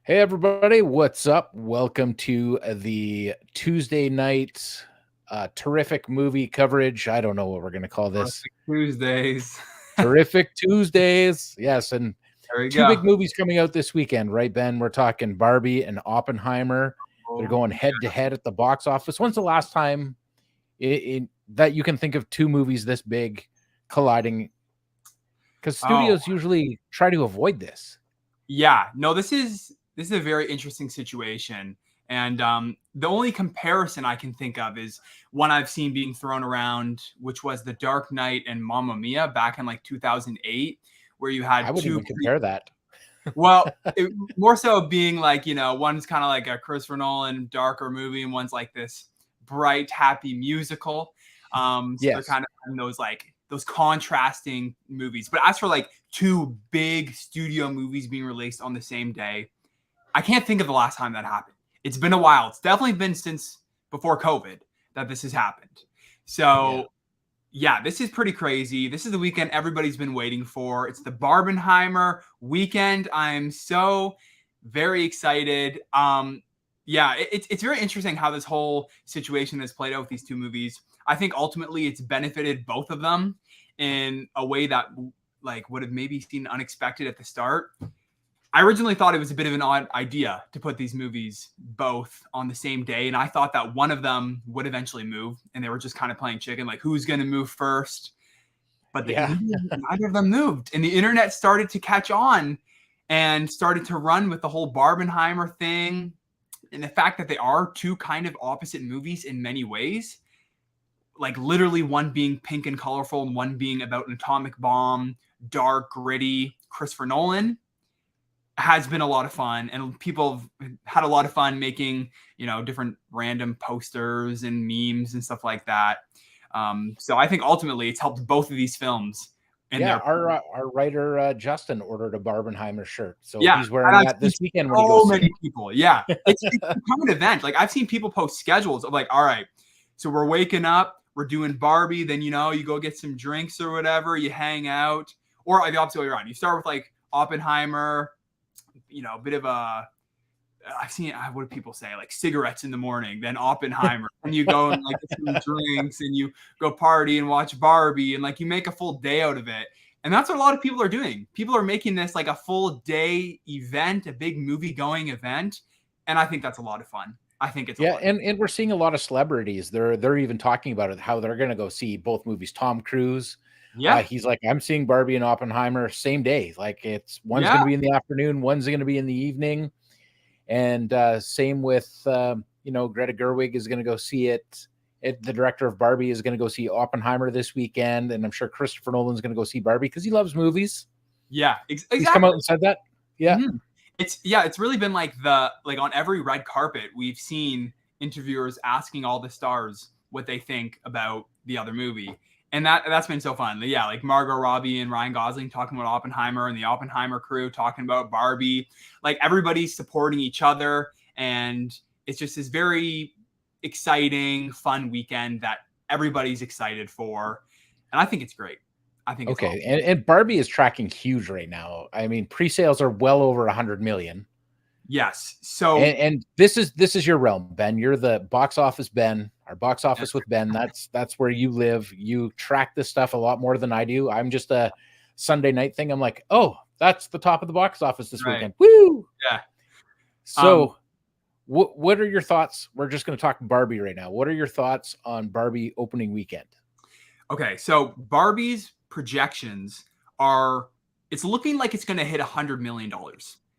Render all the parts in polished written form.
Hey everybody, what's up? Welcome to the Tuesday night terrific movie coverage. I don't know what we're going to call this. Perfect Tuesdays. Terrific Tuesdays. Yes, and There we two big go. movies coming out this weekend, right, Ben? We're talking Barbie and Oppenheimer. They're Oh, going head to head at the box office. When's the last time that you can think of two movies this big colliding? Because oh, studios usually try to avoid this. yeah. No, this is a very interesting situation. And the only comparison I can think of is one I've seen being thrown around, which was The Dark Knight and Mamma Mia back in like 2008, where you I had wouldn't two even compare that. more so being like, one's kind of like a Christopher Nolan darker movie, and one's like this bright, happy musical. So they're Yes. kind of in those contrasting movies. But as for like two big studio movies being released on the same day, I can't think of the last time that happened. It's been a while. It's definitely been since before COVID that this has happened. Yeah. So yeah, this is pretty crazy. This is the weekend everybody's been waiting for. It's the Barbenheimer weekend. I'm so very excited. It's very interesting how this whole situation has played out with these two movies. I think ultimately it's benefited both of them in a way that like would have maybe seemed unexpected at the start. I originally thought it was a bit of an odd idea to put these movies both on the same day. And I thought that one of them would eventually move and they were just kind of playing chicken, like who's going to move first. But Yeah. neither of them moved. And the internet started to catch on and started to run with the whole Barbenheimer thing. And the fact that they are two kind of opposite movies in many ways, like literally one being pink and colorful and one being about an atomic bomb, dark, gritty, Christopher Nolan, has been a lot of fun, and people have had a lot of fun making different random posters and memes and stuff like that. So I think ultimately it's helped both of these films in Yeah, their our writer Justin ordered a Barbenheimer shirt, so yeah. he's wearing And I've that seen this weekend when he so goes see many it. people. Yeah, it's become an event. Like I've seen people post schedules of like, all right, so we're waking up, we're doing Barbie, then you go get some drinks or whatever, you hang out, or like the opposite way around. You start with like Oppenheimer, a bit of a I've seen what do people say, like cigarettes in the morning, then Oppenheimer, and you go and like get some drinks and you go party and watch Barbie and like you make a full day out of it. And that's what a lot of people are doing. People are making this like a full day event, a big movie going event. And I think that's a lot of fun. I think it's a Yeah, lot. and we're seeing a lot of celebrities. They're even talking about it, how they're going to go see both movies. Tom Cruise, Yeah. he's like, I'm seeing Barbie and Oppenheimer same day. Like it's one's going Yeah. to be in the afternoon, one's going to be in the evening, and same with Greta Gerwig is going to go see it. The director of Barbie is going to go see Oppenheimer this weekend, and I'm sure Christopher Nolan's going to go see Barbie because he loves movies. Yeah. He's come out Exactly. and said that. Yeah. Mhm. It's really been like on every red carpet we've seen interviewers asking all the stars what they think about the other movie. And that's been so fun. Yeah, like Margot Robbie and Ryan Gosling talking about Oppenheimer and the Oppenheimer crew talking about Barbie. Like everybody's supporting each other, and it's just this very exciting, fun weekend that everybody's excited for. And I think it's great. I think it's awesome. Okay. And Barbie is tracking huge right now. I mean, pre-sales are well over 100 million. Yes. So And this is your realm, Ben. You're the box office Ben, our box office with Ben. That's where you live. You track this stuff a lot more than I do. I'm just a Sunday night thing. I'm like, oh, that's the top of the box office this right. weekend. Woo! Yeah. So what are your thoughts? We're just going to talk Barbie right now. What are your thoughts on Barbie opening weekend? Okay, so Barbie's projections are it's looking like it's going to hit $100 million.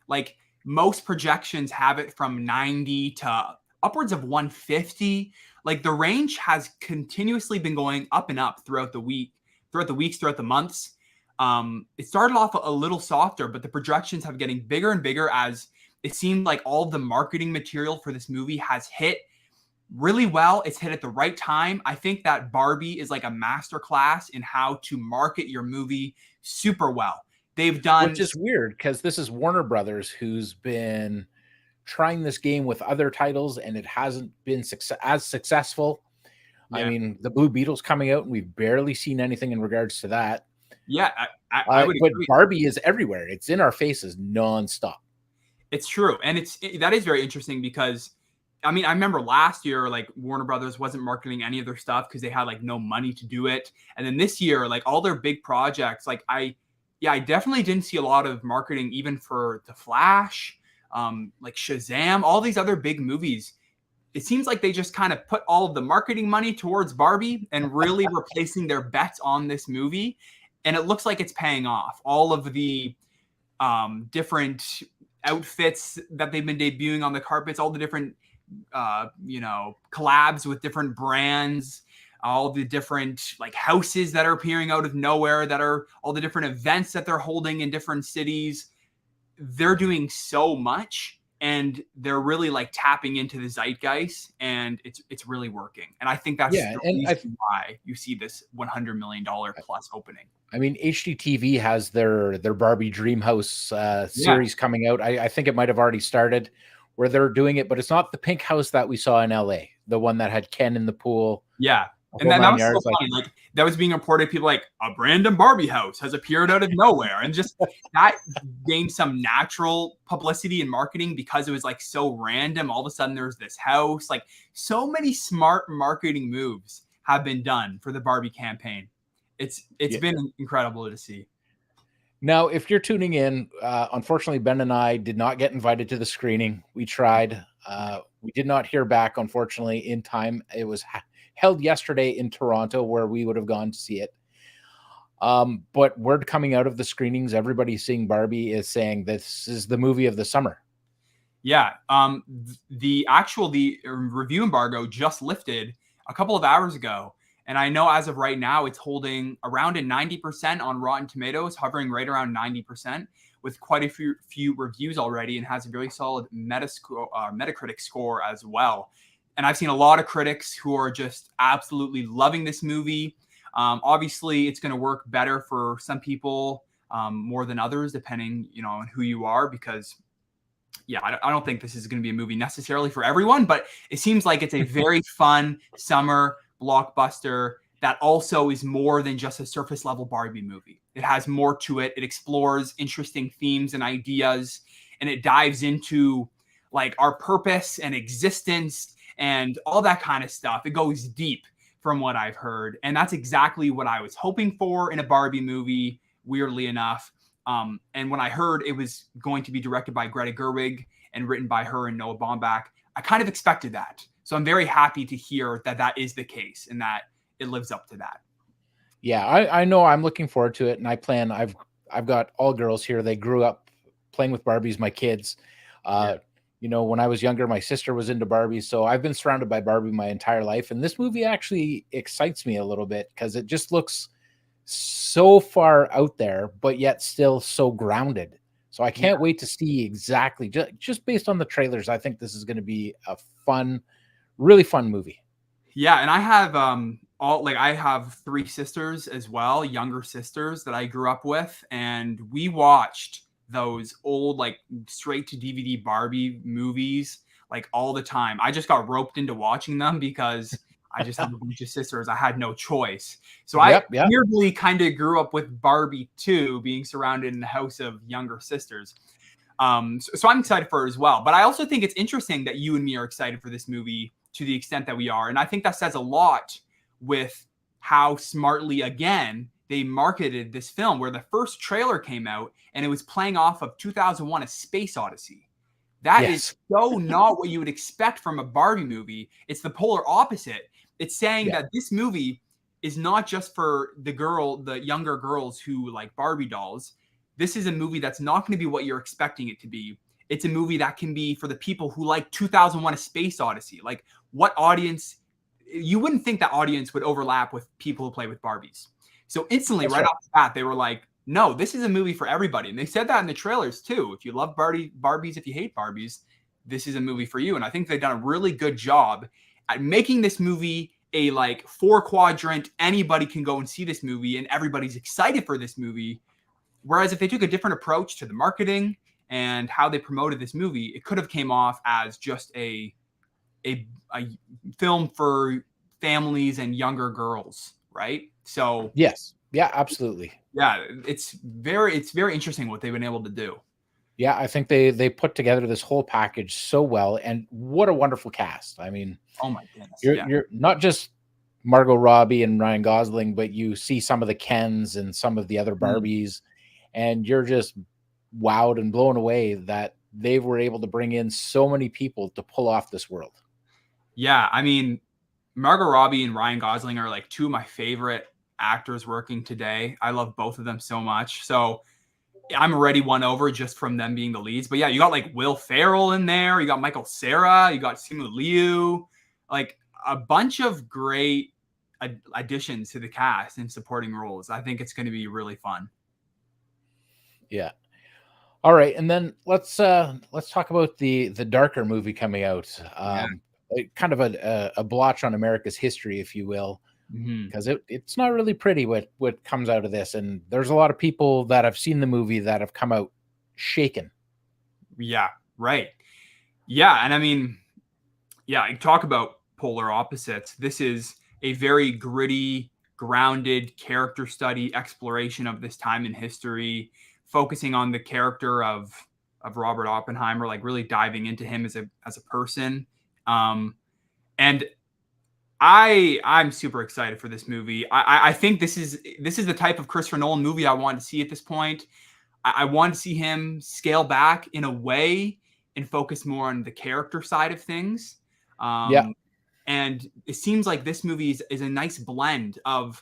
Like most projections have it from 90 to upwards of 150. Like the range has continuously been going up and up throughout the weeks, throughout the months. It started off a little softer, but the projections have getting bigger and bigger as it seemed like all of the marketing material for this movie has hit really well. It's hit at the right time. I think that Barbie is like a masterclass in how to market your movie super well. They've done Which is weird because this is Warner Brothers who's been trying this game with other titles and it hasn't been as successful. I yeah. mean, the Blue Beetle's coming out and we've barely seen anything in regards to that. Yeah, I would But agree. Barbie is everywhere. It's in our faces nonstop. It's true. And that is very interesting because I mean, I remember last year, like Warner Brothers wasn't marketing any of their stuff because they had like no money to do it. And then this year, like all their big projects, like I definitely didn't see a lot of marketing even for The Flash, like Shazam, all these other big movies. It seems like they just kind of put all of the marketing money towards Barbie and really replacing their bets on this movie. And it looks like it's paying off. All of the different outfits that they've been debuting on the carpets, all the different collabs with different brands, all the different like houses that are appearing out of nowhere, that are all the different events that they're holding in different cities. They're doing so much and they're really like tapping into the zeitgeist, and it's really working. And I think that's the reason why you see this $100 million plus opening. I mean, HGTV has their Barbie Dreamhouse series coming out. I think it might have already started where they're doing it, but it's not the pink house that we saw in LA, the one that had Ken in the pool. Yeah. And that was so funny. Like that was being reported. People like a random Barbie house has appeared out of nowhere, and just that gained some natural publicity and marketing because it was like so random. All of a sudden, there's this house. Like so many smart marketing moves have been done for the Barbie campaign. It's been incredible to see. Now, if you're tuning in, unfortunately, Ben and I did not get invited to the screening. We tried. We did not hear back, unfortunately, in time. It was held yesterday in Toronto, where we would have gone to see it. But word coming out of the screenings, everybody seeing Barbie is saying this is the movie of the summer. Yeah. The review embargo just lifted a couple of hours ago. And I know as of right now, it's holding around a 90% on Rotten Tomatoes, hovering right around 90%, with quite a few reviews already, and has a very solid Metacritic score as well. And I've seen a lot of critics who are just absolutely loving this movie. Obviously, it's going to work better for some people more than others, depending on who you are, because I don't think this is going to be a movie necessarily for everyone, but it seems like it's a very fun summer blockbuster that also is more than just a surface level Barbie movie. It has more to it. It explores interesting themes and ideas, and it dives into like our purpose and existence and all that kind of stuff. It goes deep from what I've heard. And that's exactly what I was hoping for in a Barbie movie, weirdly enough. And when I heard it was going to be directed by Greta Gerwig and written by her and Noah Baumbach, I kind of expected that. So I'm very happy to hear that that is the case and that it lives up to that. Yeah, I know I'm looking forward to it. And I've got all girls here. They grew up playing with Barbies, my kids. When I was younger, my sister was into Barbie. So I've been surrounded by Barbie my entire life. And this movie actually excites me a little bit because it just looks so far out there, but yet still so grounded. So I can't wait to see exactly, just based on the trailers. I think this is going to be a really fun movie. Yeah. And I have, I have 3 sisters as well, younger sisters that I grew up with. And we watched those old, like straight to DVD Barbie movies, like all the time. I just got roped into watching them because I just have a bunch of sisters. I had no choice. So I weirdly kind of grew up with Barbie too, being surrounded in the house of younger sisters. So I'm excited for it as well. But I also think it's interesting that you and me are excited for this movie to the extent that we are. And I think that says a lot with how smartly, again, they marketed this film, where the first trailer came out and it was playing off of 2001: A Space Odyssey. That is so not what you would expect from a Barbie movie. It's the polar opposite. It's saying that this movie is not just for the younger girls who like Barbie dolls. This is a movie that's not going to be what you're expecting it to be. It's a movie that can be for the people who like 2001: A Space Odyssey. Like, what audience? You wouldn't think that audience would overlap with people who play with Barbies. So instantly, right off the bat, they were like, no, this is a movie for everybody. And they said that in the trailers too. If you love Barbies, if you hate Barbies, this is a movie for you. And I think they've done a really good job at making this movie a like 4-quadrant, anybody can go and see this movie and everybody's excited for this movie. Whereas if they took a different approach to the marketing and how they promoted this movie, it could have came off as just a film for families and younger girls, right? So yes, yeah, absolutely. Yeah, it's very interesting what they've been able to do. Yeah, I think they put together this whole package so well, and what a wonderful cast. I mean, Oh my goodness. you're Yeah. you're not just Margot Robbie and Ryan Gosling, but you see some of the Kens and some of the other Mm. Barbies, and you're just wowed and blown away that they were able to bring in so many people to pull off this world. Yeah. I mean, Margot Robbie and Ryan Gosling are like two of my favorite actors working today. I love both of them so much. So I'm already won over just from them being the leads. But yeah, you got like Will Ferrell in there. You got Michael Cera. You got Simu Liu. Like a bunch of great additions to the cast and supporting roles. I think it's going to be really fun. Yeah. All right, and then let's talk about the darker movie coming out. Yeah. Kind of a blotch on America's history, if you will, Mm-hmm. because it's not really pretty what comes out of this, and there's a lot of people that have seen the movie that have come out shaken. Yeah. Right. Yeah. And I mean, yeah, I talk about polar opposites. This is a very gritty, grounded character study exploration of this time in history, focusing on the character of Robert Oppenheimer, like really diving into him as a person. Um, and I'm super excited for this movie. I think this is the type of Christopher Nolan movie I want to see at this point. I want to see him scale back in a way and focus more on the character side of things. Yeah, Um, and it seems like this movie is a nice blend of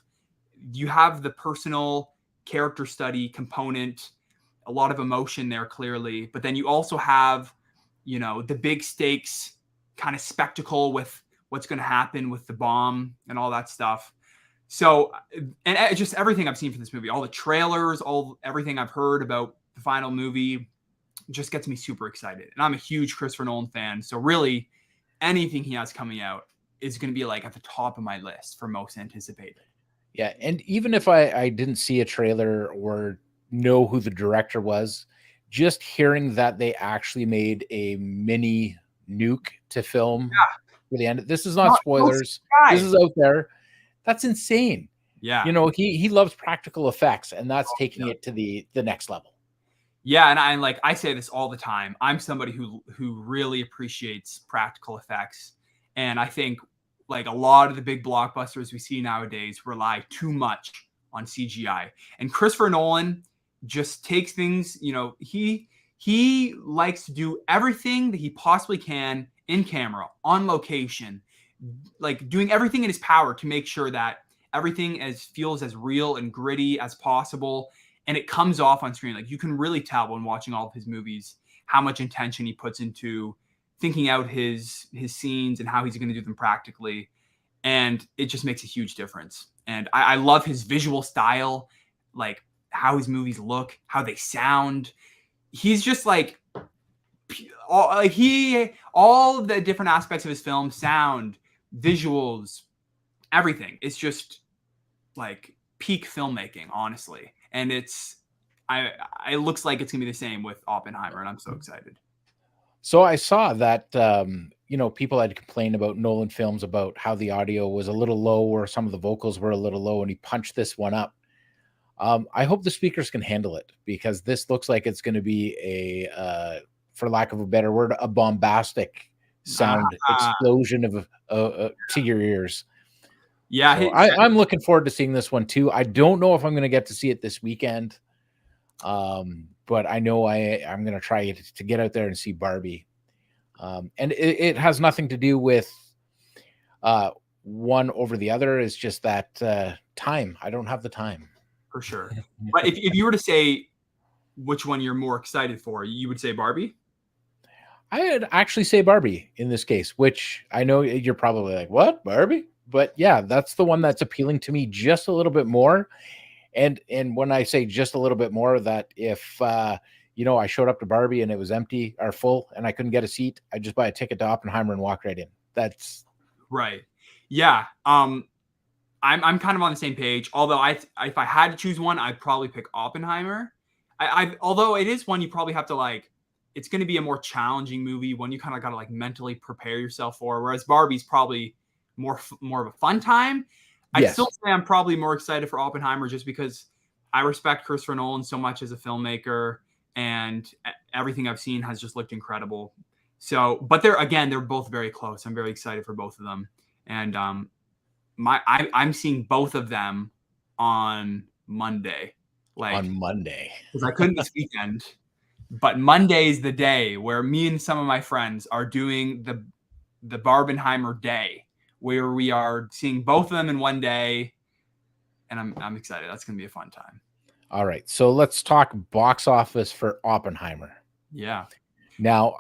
you have the personal character study component, a lot of emotion there clearly, but then you also have, the big stakes kind of spectacle with what's going to happen with the bomb and all that stuff. So, and just everything I've seen from this movie, all the trailers, everything I've heard about the final movie just gets me super excited. And I'm a huge Christopher Nolan fan. So really anything he has coming out is going to be like at the top of my list for most anticipated. yeah, and even if I didn't see a trailer or know who the director was, just hearing that they actually made a mini nuke to film for the end. This is not No spoilers. This CGI. is out there. That's insane. Yeah. He loves practical effects, and that's taking Yeah. it to the next level. Yeah, and I say this all the time. I'm somebody who really appreciates practical effects, and I think like a lot of the big blockbusters we see nowadays rely too much on CGI. And Christopher Nolan just takes things, he likes to do everything that he possibly can in camera, on location, like doing everything in his power to make sure that everything feels as real and gritty as possible, and it comes off on screen. Like you can really tell when watching all of his movies how much intention he puts into thinking out his scenes and how he's going to do them practically, and it just makes a huge difference. And I love his visual style, like how his movies look, how they sound. He's just like all of the different aspects of his film, sound, visuals, everything. It's just like peak filmmaking, honestly. And it looks like it's gonna be the same with Oppenheimer, and I'm so excited. So I saw that people had complained about Nolan films about how the audio was a little low or some of the vocals were a little low, and he punched this one up. I hope the speakers can handle it because this looks like it's going to be for lack of a better word, a bombastic sound Uh, explosion of to your ears. yeah, So I'm looking forward to seeing this one too. I don't know if I'm going to get to see it this weekend, but I know I'm going to try to get out there and see Barbie. And it has nothing to do with one over the other. It's just that time. I don't have the time. for sure. But if you were to say which one you're more excited for, you would say Barbie? I would actually say Barbie in this case, which I know you're probably like, what, Barbie? But yeah, that's the one that's appealing to me just a little bit more. And when I say just a little bit more, that if I showed up to Barbie and it was empty or full and I couldn't get a seat, I'd just buy a ticket to Oppenheimer and walk right in. That's Right. Yeah. I'm kind of on the same page. Although if I had to choose one, I'd probably pick Oppenheimer. Although it is one you probably have to like. It's going to be a more challenging movie, one you kind of got to like mentally prepare yourself for. Whereas Barbie's probably more of a fun time. I'd yes. still say I'm probably more excited for Oppenheimer just because I respect Christopher Nolan so much as a filmmaker, and Everything I've seen has just looked incredible. So, but they're both very close. I'm very excited for both of them. And I'm seeing both of them on Monday, like, On Monday. because I couldn't this weekend. But Monday is the day where me and some of my friends are doing the Barbenheimer day, where we are seeing both of them in one day, and I'm excited. That's gonna be a fun time. All right, so let's talk box office for Oppenheimer. Yeah. Now,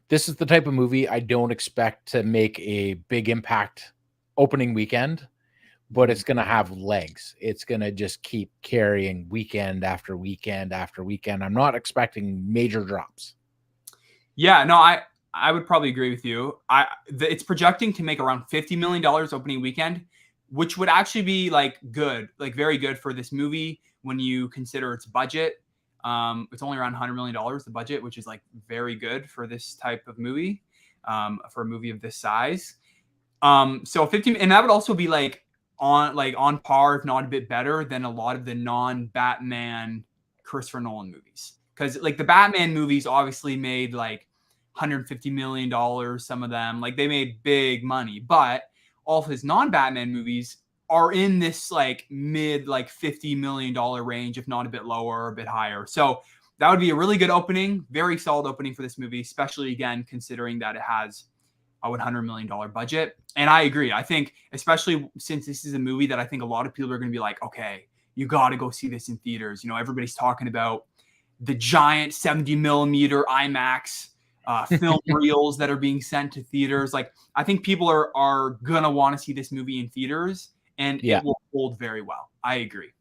this is the type of movie I don't expect to make a big impact opening weekend, but it's going to have legs. It's going to just keep carrying weekend after weekend after weekend. I'm not expecting major drops. Yeah, no, I would probably agree with you. It's projecting to make around $50 million opening weekend, which would actually be like good, like very good for this movie when you consider its budget. It's only around $100 million, the budget, which is like very good for this type of movie, for a movie of this size. So 50, and that would also be like on par, if not a bit better than a lot of the non-Batman Christopher Nolan movies. Because like the Batman movies obviously made like $150 million, some of them, like they made big money, but all of his non-Batman movies are in this like mid like $50 million range, if not a bit lower or a bit higher. So that would be a really good opening, very solid opening for this movie, especially again considering that it has a $100 million budget. And I agree. I think, especially since this is a movie that I think a lot of people are going to be like, okay, you got to go see this in theaters. You know, everybody's talking about the giant 70 millimeter IMAX film reels that are being sent to theaters. Like, I think people are going to want to see this movie in theaters, and it will hold very well. I agree.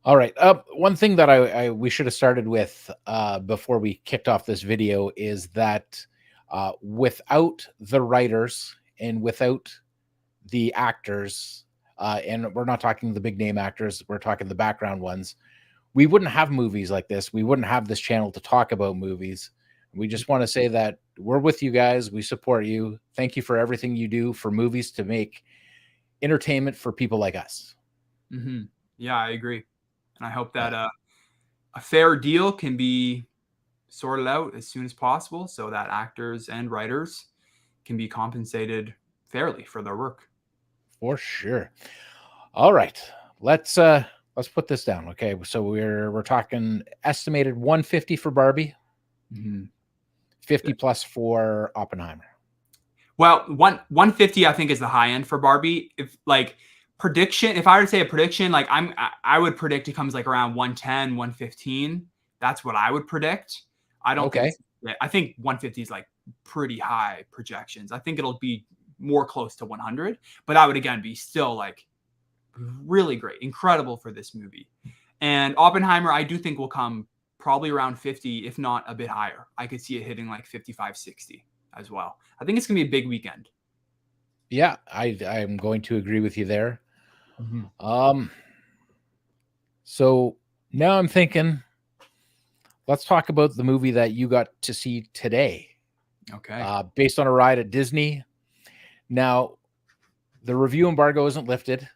All right. One thing that we should have started with before we kicked off this video is that without the writers and without the actors, and we're not talking the big name actors, we're talking the background ones, we wouldn't have movies like this. We wouldn't have this channel to talk about movies. We just want to say that we're with you guys. We support you. Thank you for everything you do for movies to make entertainment for people like us. Mm-hmm. Yeah, I agree. And I hope that a fair deal can be sorted out as soon as possible so that actors and writers can be compensated fairly for their work. For sure. All right. Let's put this down. Okay. So we're talking estimated 150 for Barbie. Mm-hmm. 50 plus for Oppenheimer. Well, 150 I think is the high end for Barbie. If I were to say a prediction, like I would predict it comes like around 110, 115. That's what I would predict. I don't think I think 150 is like pretty high projections. I think it'll be more close to 100, but that would again be still like really great, incredible for this movie. And Oppenheimer, I do think will come probably around 50, if not a bit higher. I could see it hitting like 55, 60 as well. I think it's going to be a big weekend. Yeah, I'm going to agree with you there. Mm-hmm. So now I'm thinking, let's talk about the movie that you got to see today. Okay. Based on a ride at Disney. Now, the review embargo isn't lifted,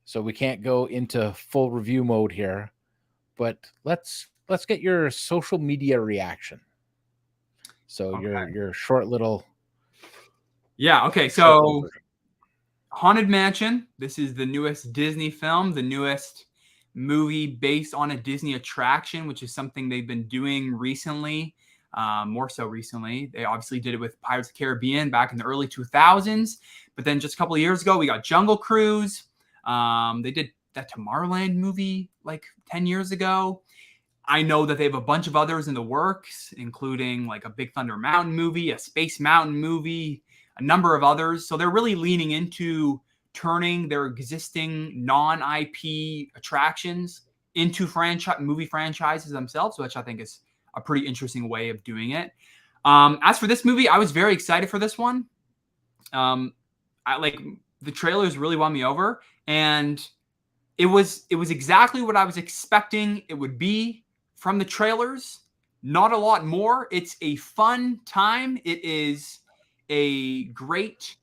so we can't go into full review mode here. But let's get your social media reaction. So your short little. Yeah. Okay. So Haunted Mansion. This is the newest Disney film, the newest movie based on a Disney attraction, which is something they've been doing recently, more so recently. They obviously did it with Pirates of the Caribbean back in the early 2000s. But then just a couple of years ago, we got Jungle Cruise. They did that Tomorrowland movie like 10 years ago. I know that they have a bunch of others in the works, including like a Big Thunder Mountain movie, a Space Mountain movie, a number of others. So they're really leaning into turning their existing non-IP attractions into movie franchises themselves, which I think is a pretty interesting way of doing it. As for this movie, I was very excited for this one. I like the trailers really won me over, and it was exactly what I was expecting it would be from the trailers. Not a lot more. It's a fun time. It is a great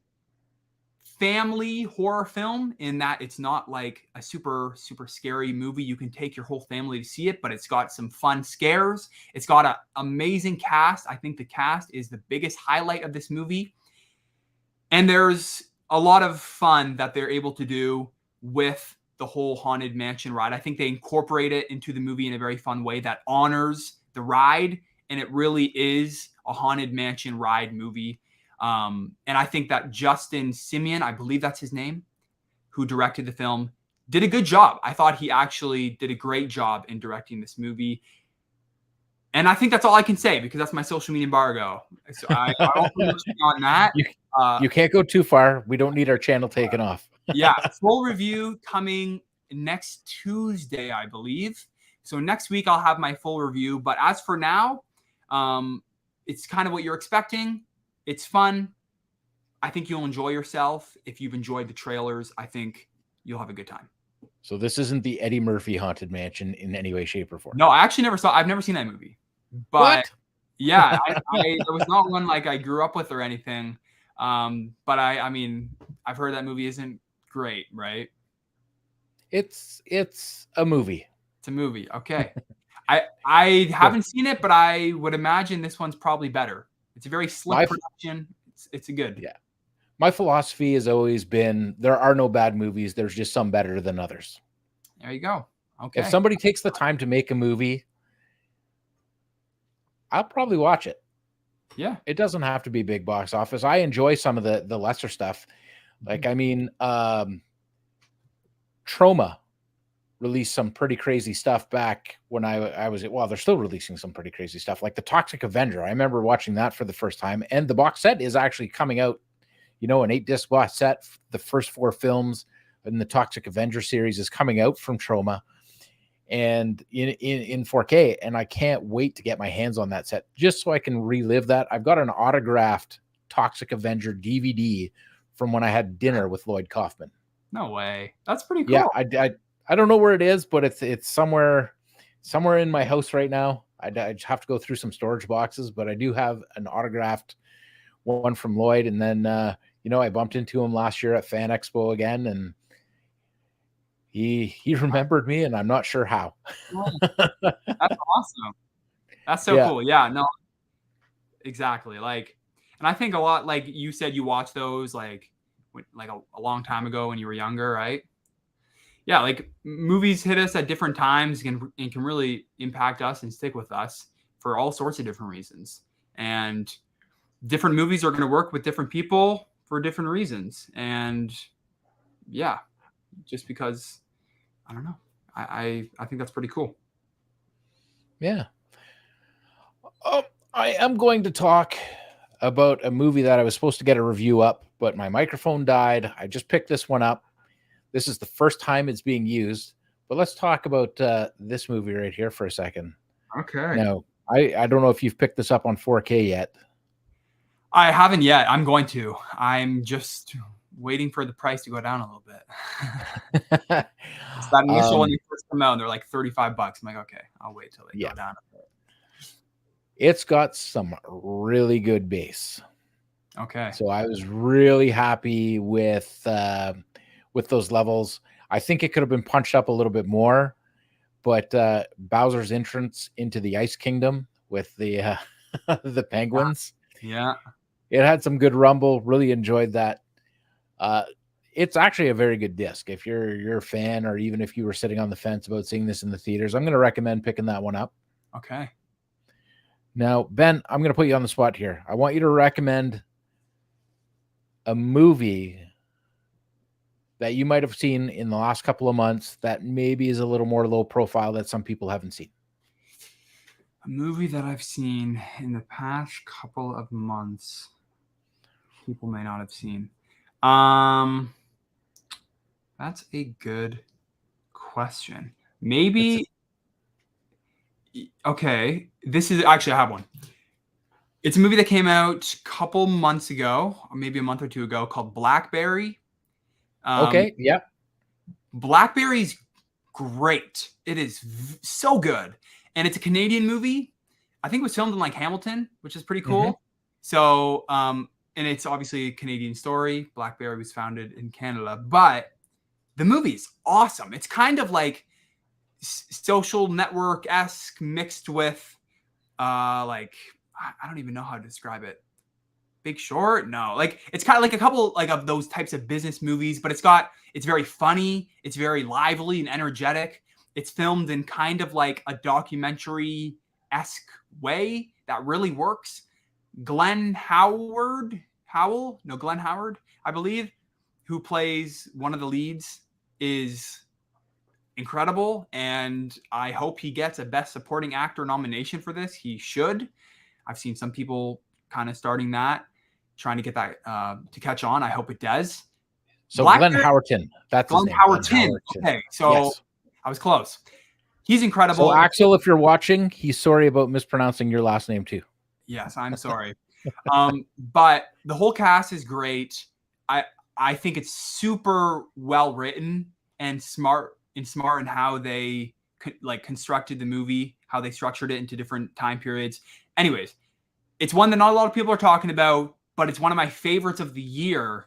family horror film in that it's not like a super scary movie. You can take your whole family to see it, but it's got some fun scares. It's got an amazing cast. I think the cast is the biggest highlight of this movie. And there's a lot of fun that they're able to do with the whole Haunted Mansion ride. I think they incorporate it into the movie in a very fun way that honors the ride, and it really is a Haunted Mansion ride movie. And I think that Justin Simien, I believe that's his name, who directed the film, did a good job. I thought he actually did a great job in directing this movie. And I think that's all I can say because that's my social media embargo. So I don't put much on that. You can't go too far. We don't need our channel taken off. Yeah, full review coming next Tuesday, I believe. So next week I'll have my full review. But as for now, it's kind of what you're expecting. It's fun. I think you'll enjoy yourself. If you've enjoyed the trailers, I think you'll have a good time. So this isn't the Eddie Murphy Haunted Mansion in any way, shape, or form. No, I actually I've never seen that movie. But what? Yeah, it was not one like I grew up with or anything. But I mean, I've heard that movie isn't great, right? It's a movie. It's a movie. Okay. I haven't seen it, but I would imagine this one's probably better. It's a very slick production. It's a good. Yeah. My philosophy has always been there are no bad movies. There's just some better than others. There you go. Okay. If somebody takes the time to make a movie, I'll probably watch it. Yeah. It doesn't have to be big box office. I enjoy some of the lesser stuff. Like, I mean, Trauma released some pretty crazy stuff back when I was, well, they're still releasing some pretty crazy stuff like the Toxic Avenger. I remember watching that for the first time, and the box set is actually coming out, you know, an 8-disc box set. The first 4 films in the Toxic Avenger series is coming out from Trauma and in 4K. And I can't wait to get my hands on that set just so I can relive that. I've got an autographed Toxic Avenger DVD from when I had dinner with Lloyd Kaufman. No way. That's pretty cool. Yeah, I don't know where it is, but it's somewhere in my house right now. I just have to go through some storage boxes, but I do have an autographed one from Lloyd. And then, you know, I bumped into him last year at Fan Expo again, and he remembered me, and I'm not sure how. That's awesome. That's so cool. Yeah, no, exactly. Like, and I think a lot, like you said, you watched those like a long time ago when you were younger, right? Yeah, like movies hit us at different times and can really impact us and stick with us for all sorts of different reasons. And different movies are going to work with different people for different reasons. And yeah, just because, I don't know, I think that's pretty cool. Yeah. I am going to talk about a movie that I was supposed to get a review up, but my microphone died. I just picked this one up. This is the first time it's being used, but let's talk about this movie right here for a second. Okay. Now, I don't know if you've picked this up on 4K yet. I haven't yet. I'm going to. I'm just waiting for the price to go down a little bit. It's that initial when they first come out, and they're like $35. I'm like, okay, I'll wait till they go down a bit. It's got some really good bass. Okay. So I was really happy with those levels. I think it could have been punched up a little bit more, but Bowser's entrance into the Ice Kingdom with the the penguins. Yeah. It had some good rumble. Really enjoyed that. It's actually a very good disc. If you're a fan, or even if you were sitting on the fence about seeing this in the theaters, I'm going to recommend picking that one up. Okay. Now, Ben, I'm going to put you on the spot here. I want you to recommend a movie that you might have seen in the last couple of months that maybe is a little more low profile that some people haven't seen. A movie that I've seen in the past couple of months people may not have seen. That's a good question. Maybe. Okay. This is actually, I have one. It's a movie that came out a couple months ago, or maybe a month or two ago, called Blackberry. Okay. Yeah. Blackberry's great. It is so good. And it's a Canadian movie. I think it was filmed in like Hamilton, which is pretty cool. Mm-hmm. So, and and it's obviously a Canadian story. BlackBerry was founded in Canada, but the movie's awesome. It's kind of like social network-esque mixed with like I don't even know how to describe it. Big Short? No. Like it's kind of like a couple like of those types of business movies, but it's very funny, it's very lively and energetic. It's filmed in kind of like a documentary-esque way that really works. Glenn Howard, I believe, who plays one of the leads, is incredible, and I hope he gets a Best Supporting Actor nomination for this. He should. I've seen some people kind of starting that, trying to get that to catch on. I hope it does. So Glenn Howerton, that's his Glenn name. Howerton. Okay, so yes. I was close. He's incredible. So Axel, if you're watching, he's sorry about mispronouncing your last name too. Yes, I'm sorry. But the whole cast is great. I think it's super well written and smart in how they like constructed the movie, how they structured it into different time periods. Anyways, it's one that not a lot of people are talking about, but it's one of my favorites of the year.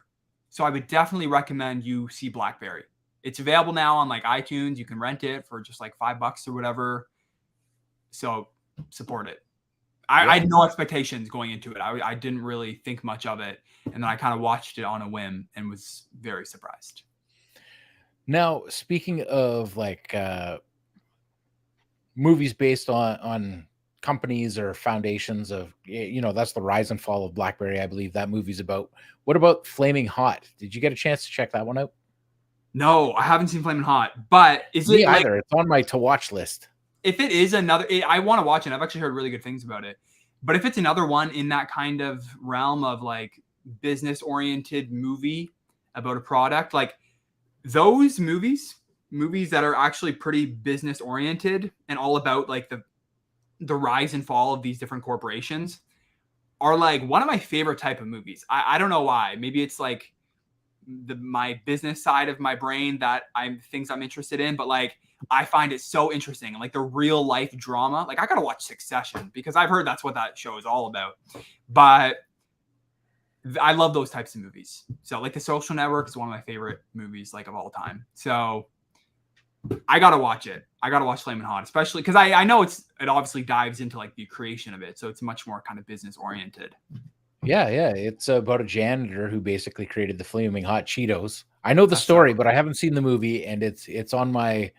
So I would definitely recommend you see Blackberry. It's available now on like iTunes. You can rent it for just like $5 or whatever. So support it. I had no expectations going into it. I didn't really think much of it. And then I kind of watched it on a whim and was very surprised. Now, speaking of like movies based on companies or foundations of, that's the rise and fall of BlackBerry, I believe that movie's about. What about Flaming Hot? Did you get a chance to check that one out? No, I haven't seen Flaming Hot, but is it either? It's on my to watch list. If it is another, I want to watch it. I've actually heard really good things about it. But if it's another one in that kind of realm of like business oriented movie about a product, like those movies that are actually pretty business oriented and all about like the rise and fall of these different corporations are like one of my favorite type of movies. I don't know why. Maybe it's like my business side of my brain that things I'm interested in, but like I find it so interesting. Like the real life drama. Like I gotta watch Succession because I've heard that's what that show is all about. But I love those types of movies. So like The Social Network is one of my favorite movies like of all time. So I gotta watch it. I gotta watch Flamin' Hot, especially because I know it obviously dives into like the creation of it. So it's much more kind of business oriented. Yeah. It's about a janitor who basically created the Flaming Hot Cheetos. I know the story, but I haven't seen the movie, and it's on my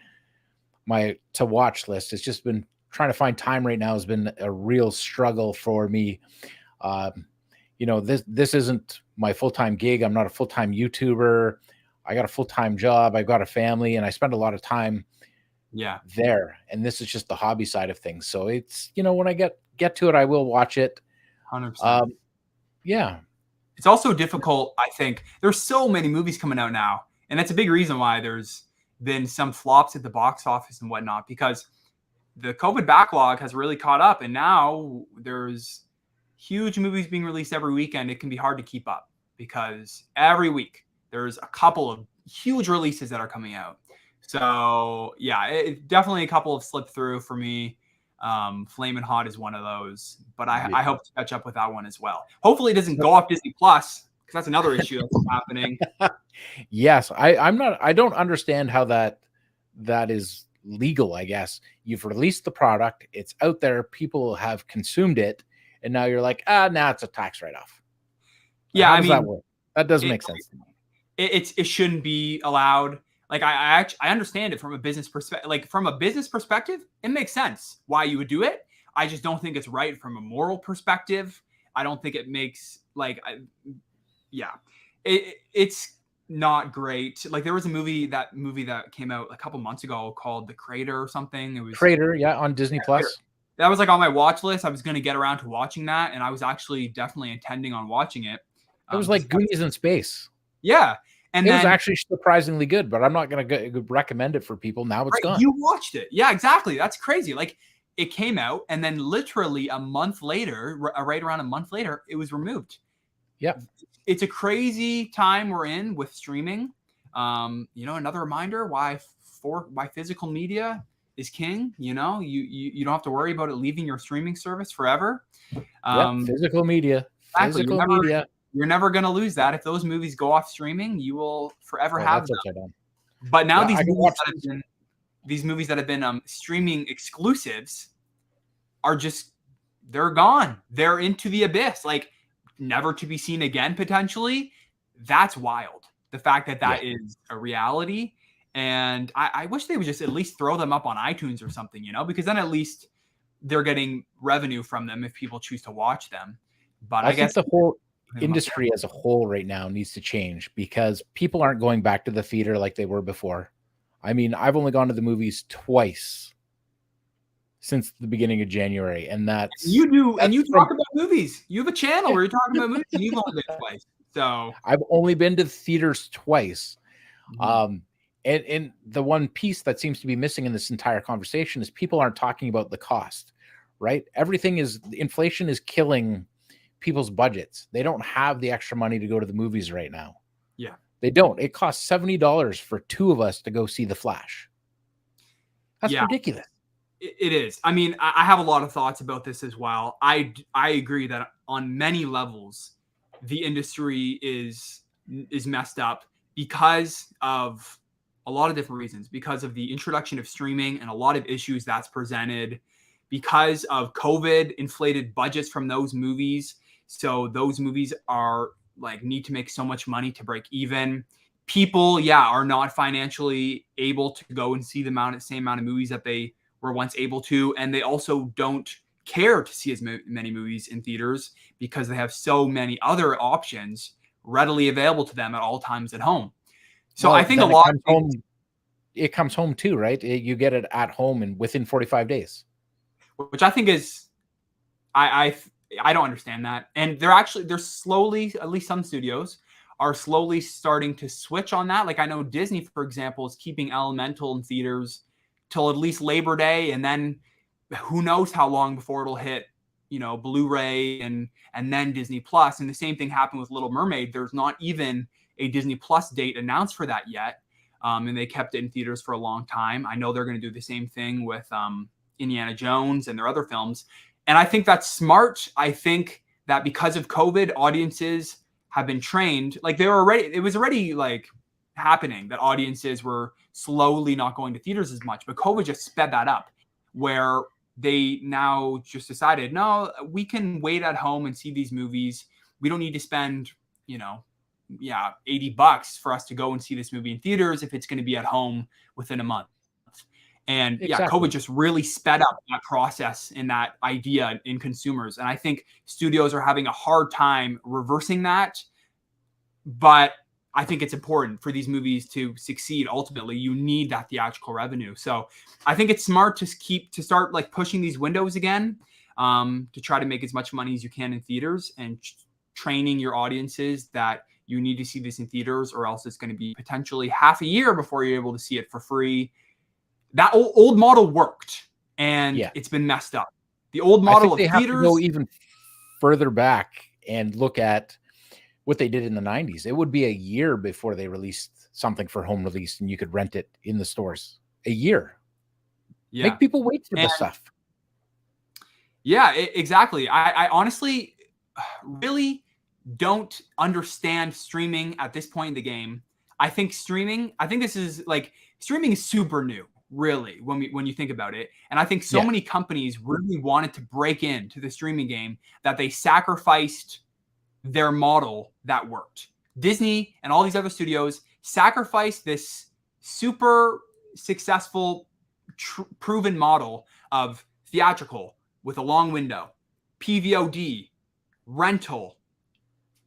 to watch list. It's just been trying to find time right now has been a real struggle for me. This isn't my full-time gig. I'm not a full-time YouTuber. I got a full-time job. I've got a family, and I spend a lot of time there. And this is just the hobby side of things. So it's, when I get to it, I will watch it. 100%. Yeah. It's also difficult. I think there's so many movies coming out now, and that's a big reason why there's been some flops at the box office and whatnot, because the COVID backlog has really caught up, and now there's huge movies being released every weekend. It can be hard to keep up because every week there's a couple of huge releases that are coming out. So yeah, definitely a couple have slipped through for me. Flamin' Hot is one of those, but I hope to catch up with that one as well. Hopefully it doesn't go off Disney Plus, because that's another issue that's happening. Yes, I don't understand how that is legal. I guess you've released the product, it's out there, people have consumed it, and now you're like, now it's a tax write-off. Yeah, how does that work? That doesn't make sense to me. It shouldn't be allowed. Like I understand it from a business perspective. Like from a business perspective, it makes sense why you would do it. I just don't think it's right from a moral perspective. I don't think it makes it's not great. Like there was a movie that came out a couple months ago called The Crater or something. It was Crater, on Disney Plus. That was like on my watch list. I was going to get around to watching that, and I was actually definitely intending on watching it. It was like Goonies in space. Yeah. And it was actually surprisingly good, but I'm not going to recommend it for people. Now it's gone. You watched it. Yeah, exactly. That's crazy. Like it came out, and then literally a month later, right around a month later, it was removed. Yep. It's a crazy time we're in with streaming. Another reminder why physical media is king. You don't have to worry about it leaving your streaming service forever. Physical media. Exactly. Physical media. You're never going to lose that. If those movies go off streaming, you will forever have them. Upside down. But now Yeah, these movies that have been streaming exclusives are just, they're gone. They're into the abyss, like never to be seen again potentially. That's wild. The fact that is a reality. And I wish they would just at least throw them up on iTunes or something, because then at least they're getting revenue from them if people choose to watch them. But I guess the whole industry as a whole right now needs to change, because people aren't going back to the theater like they were before. I mean, I've only gone to the movies twice since the beginning of January, and you talk about movies. You have a channel where you're talking about movies, and you've only been twice. So I've only been to the theaters twice. And the one piece that seems to be missing in this entire conversation is people aren't talking about the cost, right? Inflation is killing people's budgets. They don't have the extra money to go to the movies right now. Yeah. They don't. It costs $70 for two of us to go see The Flash. That's ridiculous. It is. I mean, I have a lot of thoughts about this as well. I agree that on many levels, the industry is messed up because of a lot of different reasons, because of the introduction of streaming and a lot of issues that's presented, because of COVID inflated budgets from those movies. So those movies are need to make so much money to break even. People, are not financially able to go and see the same amount of movies that they were once able to. And they also don't care to see as many movies in theaters because they have so many other options readily available to them at all times at home. So I think it comes home too, right? You get it at home and within 45 days, which I think is, I don't understand that. And they're slowly, at least some studios are slowly starting to switch on that. Like I know Disney, for example, is keeping Elemental in theaters till at least Labor Day. And then who knows how long before it'll hit, Blu-ray and then Disney Plus. And the same thing happened with Little Mermaid. There's not even a Disney Plus date announced for that yet. And they kept it in theaters for a long time. I know they're going to do the same thing with Indiana Jones and their other films. And I think that's smart. I think that because of COVID, audiences have been trained. It was already happening that audiences were slowly not going to theaters as much. But COVID just sped that up, where they now just decided, no, we can wait at home and see these movies. We don't need to spend, $80 for us to go and see this movie in theaters if it's going to be at home within a month. And COVID just really sped up that process and that idea in consumers. And I think studios are having a hard time reversing that. But I think it's important for these movies to succeed. Ultimately, you need that theatrical revenue. So I think it's smart to start pushing these windows again, to try to make as much money as you can in theaters, and training your audiences that you need to see this in theaters, or else it's going to be potentially half a year before you're able to see it for free. That old model worked, and it's been messed up. The old model of theaters. Have to go even further back and look at what they did in the 90s. It would be a year before they released something for home release and you could rent it in the stores. A year. Yeah. Make people wait for the stuff. Yeah, exactly. I honestly really don't understand streaming at this point in the game. I think streaming is super new, really, when you think about it. And I think so many companies really wanted to break into the streaming game that they sacrificed their model that worked. Disney and all these other studios sacrificed this super successful, proven model of theatrical with a long window, PVOD, rental,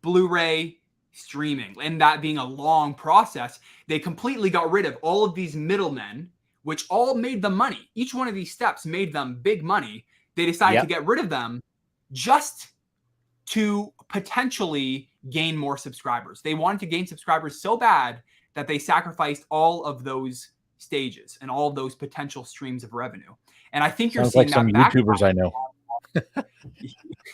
Blu-ray, streaming, and that being a long process. They completely got rid of all of these middlemen, which all made them money. Each one of these steps made them big money. They decided to get rid of them just to potentially gain more subscribers. They wanted to gain subscribers so bad that they sacrificed all of those stages and all of those potential streams of revenue. And I think you're seeing some YouTubers I know.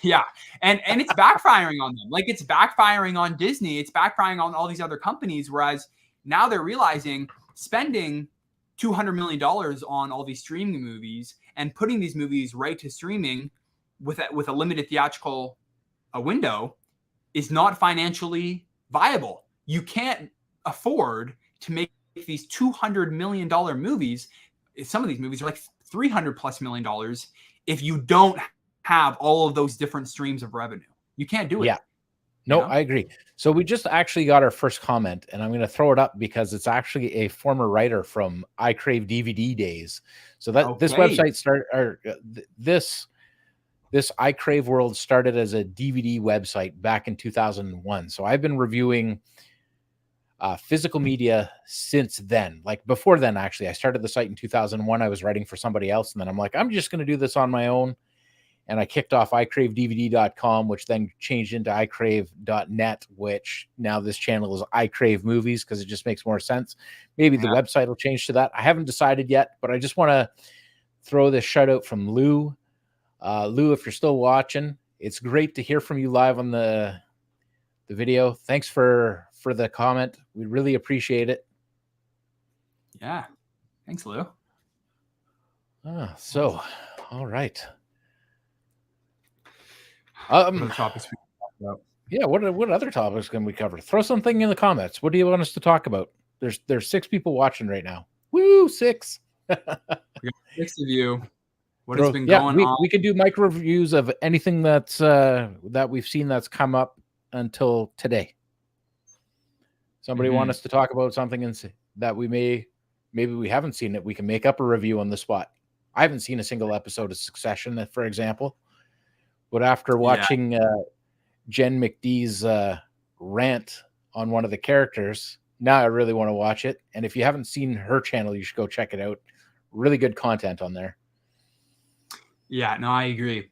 Yeah. And it's backfiring on them. It's backfiring on Disney. It's backfiring on all these other companies. Whereas now they're realizing spending $200 million on all these streaming movies and putting these movies right to streaming with a limited theatrical window is not financially viable. You can't afford to make these $200 million movies. Some of these movies are like $300+ million if you don't have all of those different streams of revenue. You can't do it. Yeah. No, I agree. So we just actually got our first comment, and I'm going to throw it up because it's actually a former writer from I Crave DVD days. So that this website started, or this I Crave World started as a DVD website back in 2001. So I've been reviewing physical media since then. Like before then, actually, I started the site in 2001. I was writing for somebody else, and then I'm like, I'm just going to do this on my own. And I kicked off iCraveDVD.com, which then changed into iCrave.net, which now this channel is iCrave Movies because it just makes more sense. Maybe the website will change to that. I haven't decided yet, but I just want to throw this shout out from Lou. Lou, if you're still watching, it's great to hear from you live on the video. Thanks for the comment. We really appreciate it. Yeah. Thanks, Lou. So, all right. What other topics we can talk about? Yeah, what other topics can we cover? Throw something in the comments. What do you want us to talk about? There's 6 people watching right now. Woo, 6. We got 6 of you. What has been going on? We could do micro reviews of anything that's that we've seen that's come up until today. Somebody want us to talk about something that maybe we haven't seen it. We can make up a review on the spot. I haven't seen a single episode of Succession, for example. But after watching Jen McDee's rant on one of the characters, now I really want to watch it. And if you haven't seen her channel, you should go check it out. Really good content on there. Yeah, no, I agree.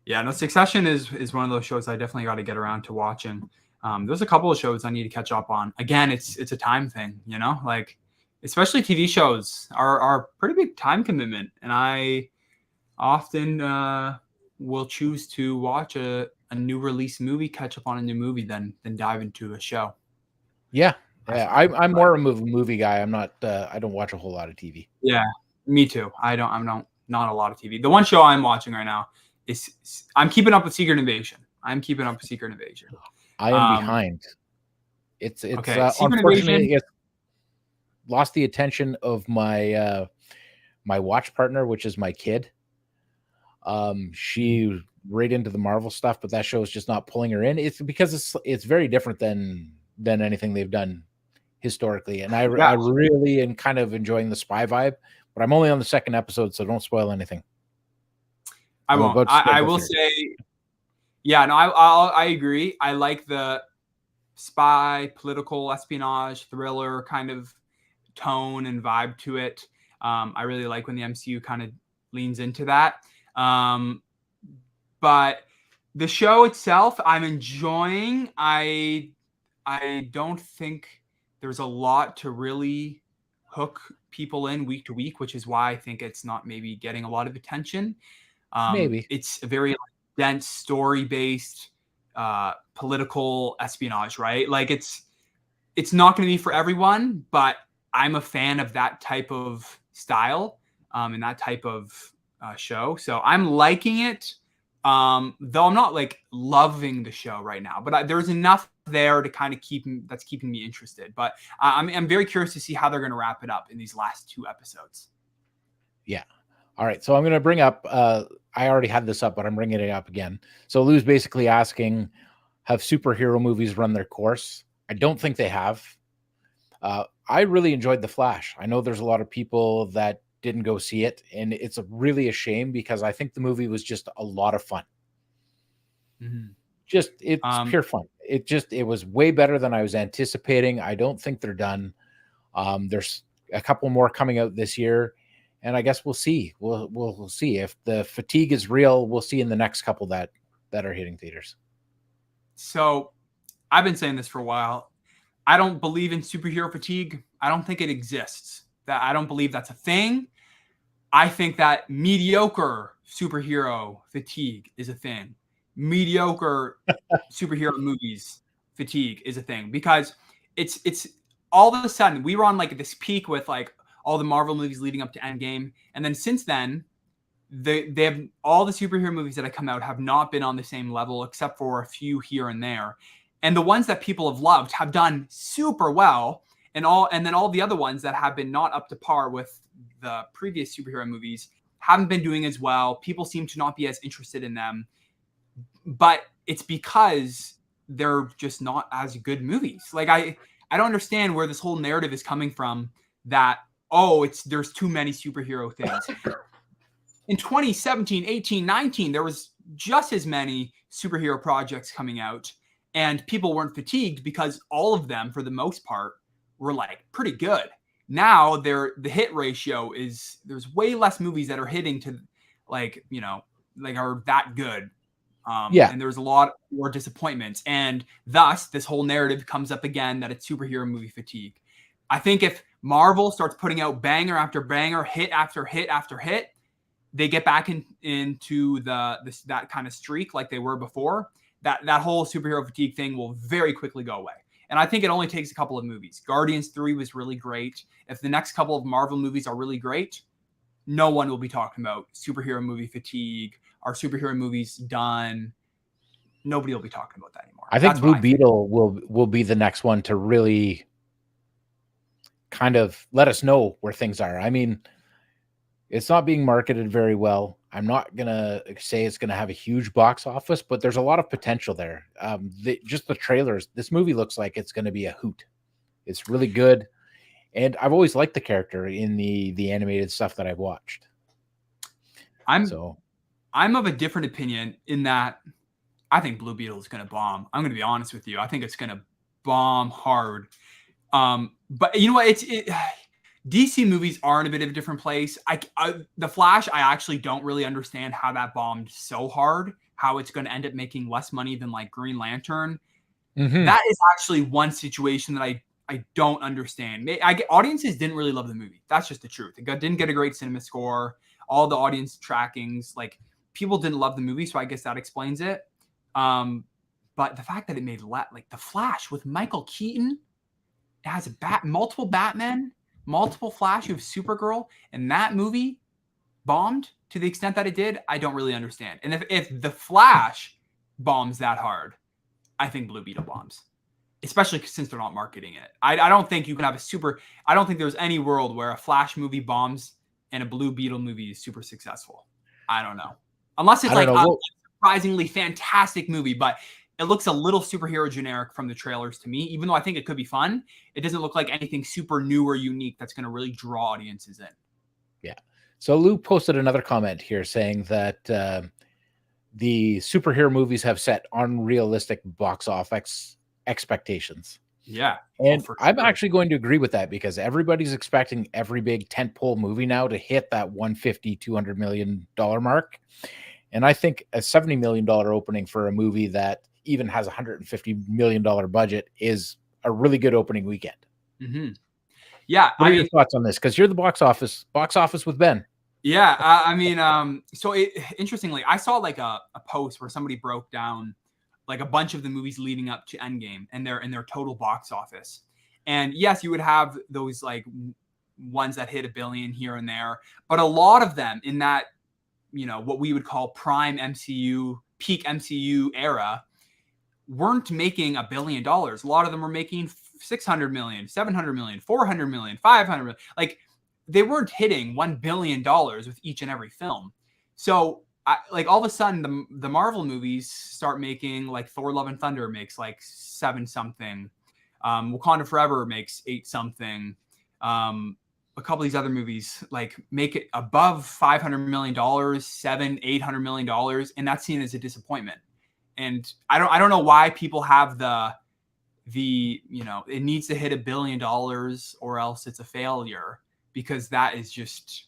Yeah, no, Succession is one of those shows I definitely got to get around to watching. There's a couple of shows I need to catch up on. Again, it's a time thing, you know, like especially TV shows are a pretty big time commitment. And I often will choose to watch a new release movie, catch up on a new movie, than dive into a show. Yeah. I'm more of a movie guy. I'm not. I don't watch a whole lot of TV. Yeah, me too. I'm not a lot of TV. The one show I'm watching right now is I'm keeping up with Secret Invasion. I am behind. It's okay. Unfortunately, it's lost the attention of my my watch partner, which is my kid. She right into the Marvel stuff, but that show is just not pulling her in. It's because it's very different than anything they've done historically. And I really am kind of enjoying the spy vibe, but I'm only on the 2nd episode, so don't spoil anything. I won't. I will say, yeah, no, I agree. I like the spy, political, espionage, thriller kind of tone and vibe to it. I really like when the MCU kind of leans into that. But the show itself, I'm enjoying. I don't think there's a lot to really hook people in week to week, which is why I think it's not maybe getting a lot of attention. Maybe it's a very dense story-based political espionage, right? Like it's not going to be for everyone, but I'm a fan of that type of style and that type of show. So I'm liking it. Though I'm not like loving the show right now, but there's enough there to kind of keeping me interested. But I'm very curious to see how they're going to wrap it up in these last 2 episodes. Yeah. All right. So I'm going to bring up, I already had this up, but I'm bringing it up again. So Lou's basically asking, have superhero movies run their course? I don't think they have. I really enjoyed The Flash. I know there's a lot of people that didn't go see it, and it's really a shame because I think the movie was just a lot of fun. Just it's pure fun. It was way better than I was anticipating. I don't think they're done. There's a couple more coming out this year, and I guess we'll see. We'll see if the fatigue is real. We'll see in the next couple that are hitting theaters. So I've been saying this for a while. I don't believe in superhero fatigue. I don't think it exists. That I don't believe that's a thing. I think that mediocre superhero fatigue is a thing. Mediocre superhero movies fatigue is a thing because it's all of a sudden we were on like this peak with like all the Marvel movies leading up to Endgame, and then since then they have all the superhero movies that have come out have not been on the same level except for a few here and there. And the ones that people have loved have done super well, and then all the other ones that have been not up to par with the previous superhero movies haven't been doing as well. People seem to not be as interested in them, but it's because they're just not as good movies. Like I don't understand where this whole narrative is coming from that, oh, there's too many superhero things. In 2017, 18, 19, there was just as many superhero projects coming out, and people weren't fatigued because all of them, for the most part, were like pretty good. Now the hit ratio is, there's way less movies that are hitting to like, like are that good. And there's a lot more disappointments, and thus this whole narrative comes up again that it's superhero movie fatigue. I think if Marvel starts putting out banger after banger, hit after hit after hit, they get back into that kind of streak like they were before, that whole superhero fatigue thing will very quickly go away. And I think it only takes a couple of movies. Guardians 3 was really great. If the next couple of Marvel movies are really great, no one will be talking about superhero movie fatigue. Are superhero movies done? Nobody will be talking about that anymore. I think Blue Beetle will be the next one to really kind of let us know where things are. I mean, it's not being marketed very well. I'm not going to say it's going to have a huge box office, but there's a lot of potential there. Just the trailers, this movie looks like it's going to be a hoot. It's really good. And I've always liked the character in the animated stuff that I've watched. I'm of a different opinion in that I think Blue Beetle is going to bomb. I'm going to be honest with you. I think it's going to bomb hard. But you know what? DC movies are in a bit of a different place. The Flash, I actually don't really understand how that bombed so hard, how it's going to end up making less money than like Green Lantern. Mm-hmm. That is actually one situation that I don't understand. Audiences didn't really love the movie. That's just the truth. It didn't get a great cinema score. All the audience trackings, like people didn't love the movie, so I guess that explains it. But the fact that it made like The Flash with Michael Keaton, it has multiple Batman, multiple Flash, you have Supergirl, and that movie bombed to the extent that it did, I don't really understand. And if The Flash bombs that hard, I think Blue Beetle bombs, especially since they're not marketing it. I don't think you can have I don't think there's any world where a Flash movie bombs and a Blue Beetle movie is super successful. I don't know. Unless it's like a surprisingly fantastic movie, but it looks a little superhero generic from the trailers to me. Even though I think it could be fun, it doesn't look like anything super new or unique that's going to really draw audiences in. Yeah. So Lou posted another comment here saying that the superhero movies have set unrealistic box office expectations. Yeah. And I'm actually going to agree with that because everybody's expecting every big tentpole movie now to hit that $150, $200 million mark. And I think a $70 million opening for a movie that even has a $150 million budget is a really good opening weekend. Mm-hmm. Yeah. What are your thoughts on this? Because you're the box office with Ben. Yeah. So interestingly, I saw like a post where somebody broke down like a bunch of the movies leading up to Endgame and their total box office. And yes, you would have those like ones that hit $1 billion here and there, but a lot of them in that, what we would call prime MCU, peak MCU era weren't making $1 billion. A lot of them were making 600 million, 700 million, 400 million, 500 million. Like they weren't hitting $1 billion with each and every film. So like all of a sudden the Marvel movies start making like Thor Love and Thunder makes like 7 something. Wakanda Forever makes 8 something. A couple of these other movies like make it above $500 million, $800 million. And that's seen as a disappointment. And I don't know why people have it needs to hit $1 billion or else it's a failure, because that is just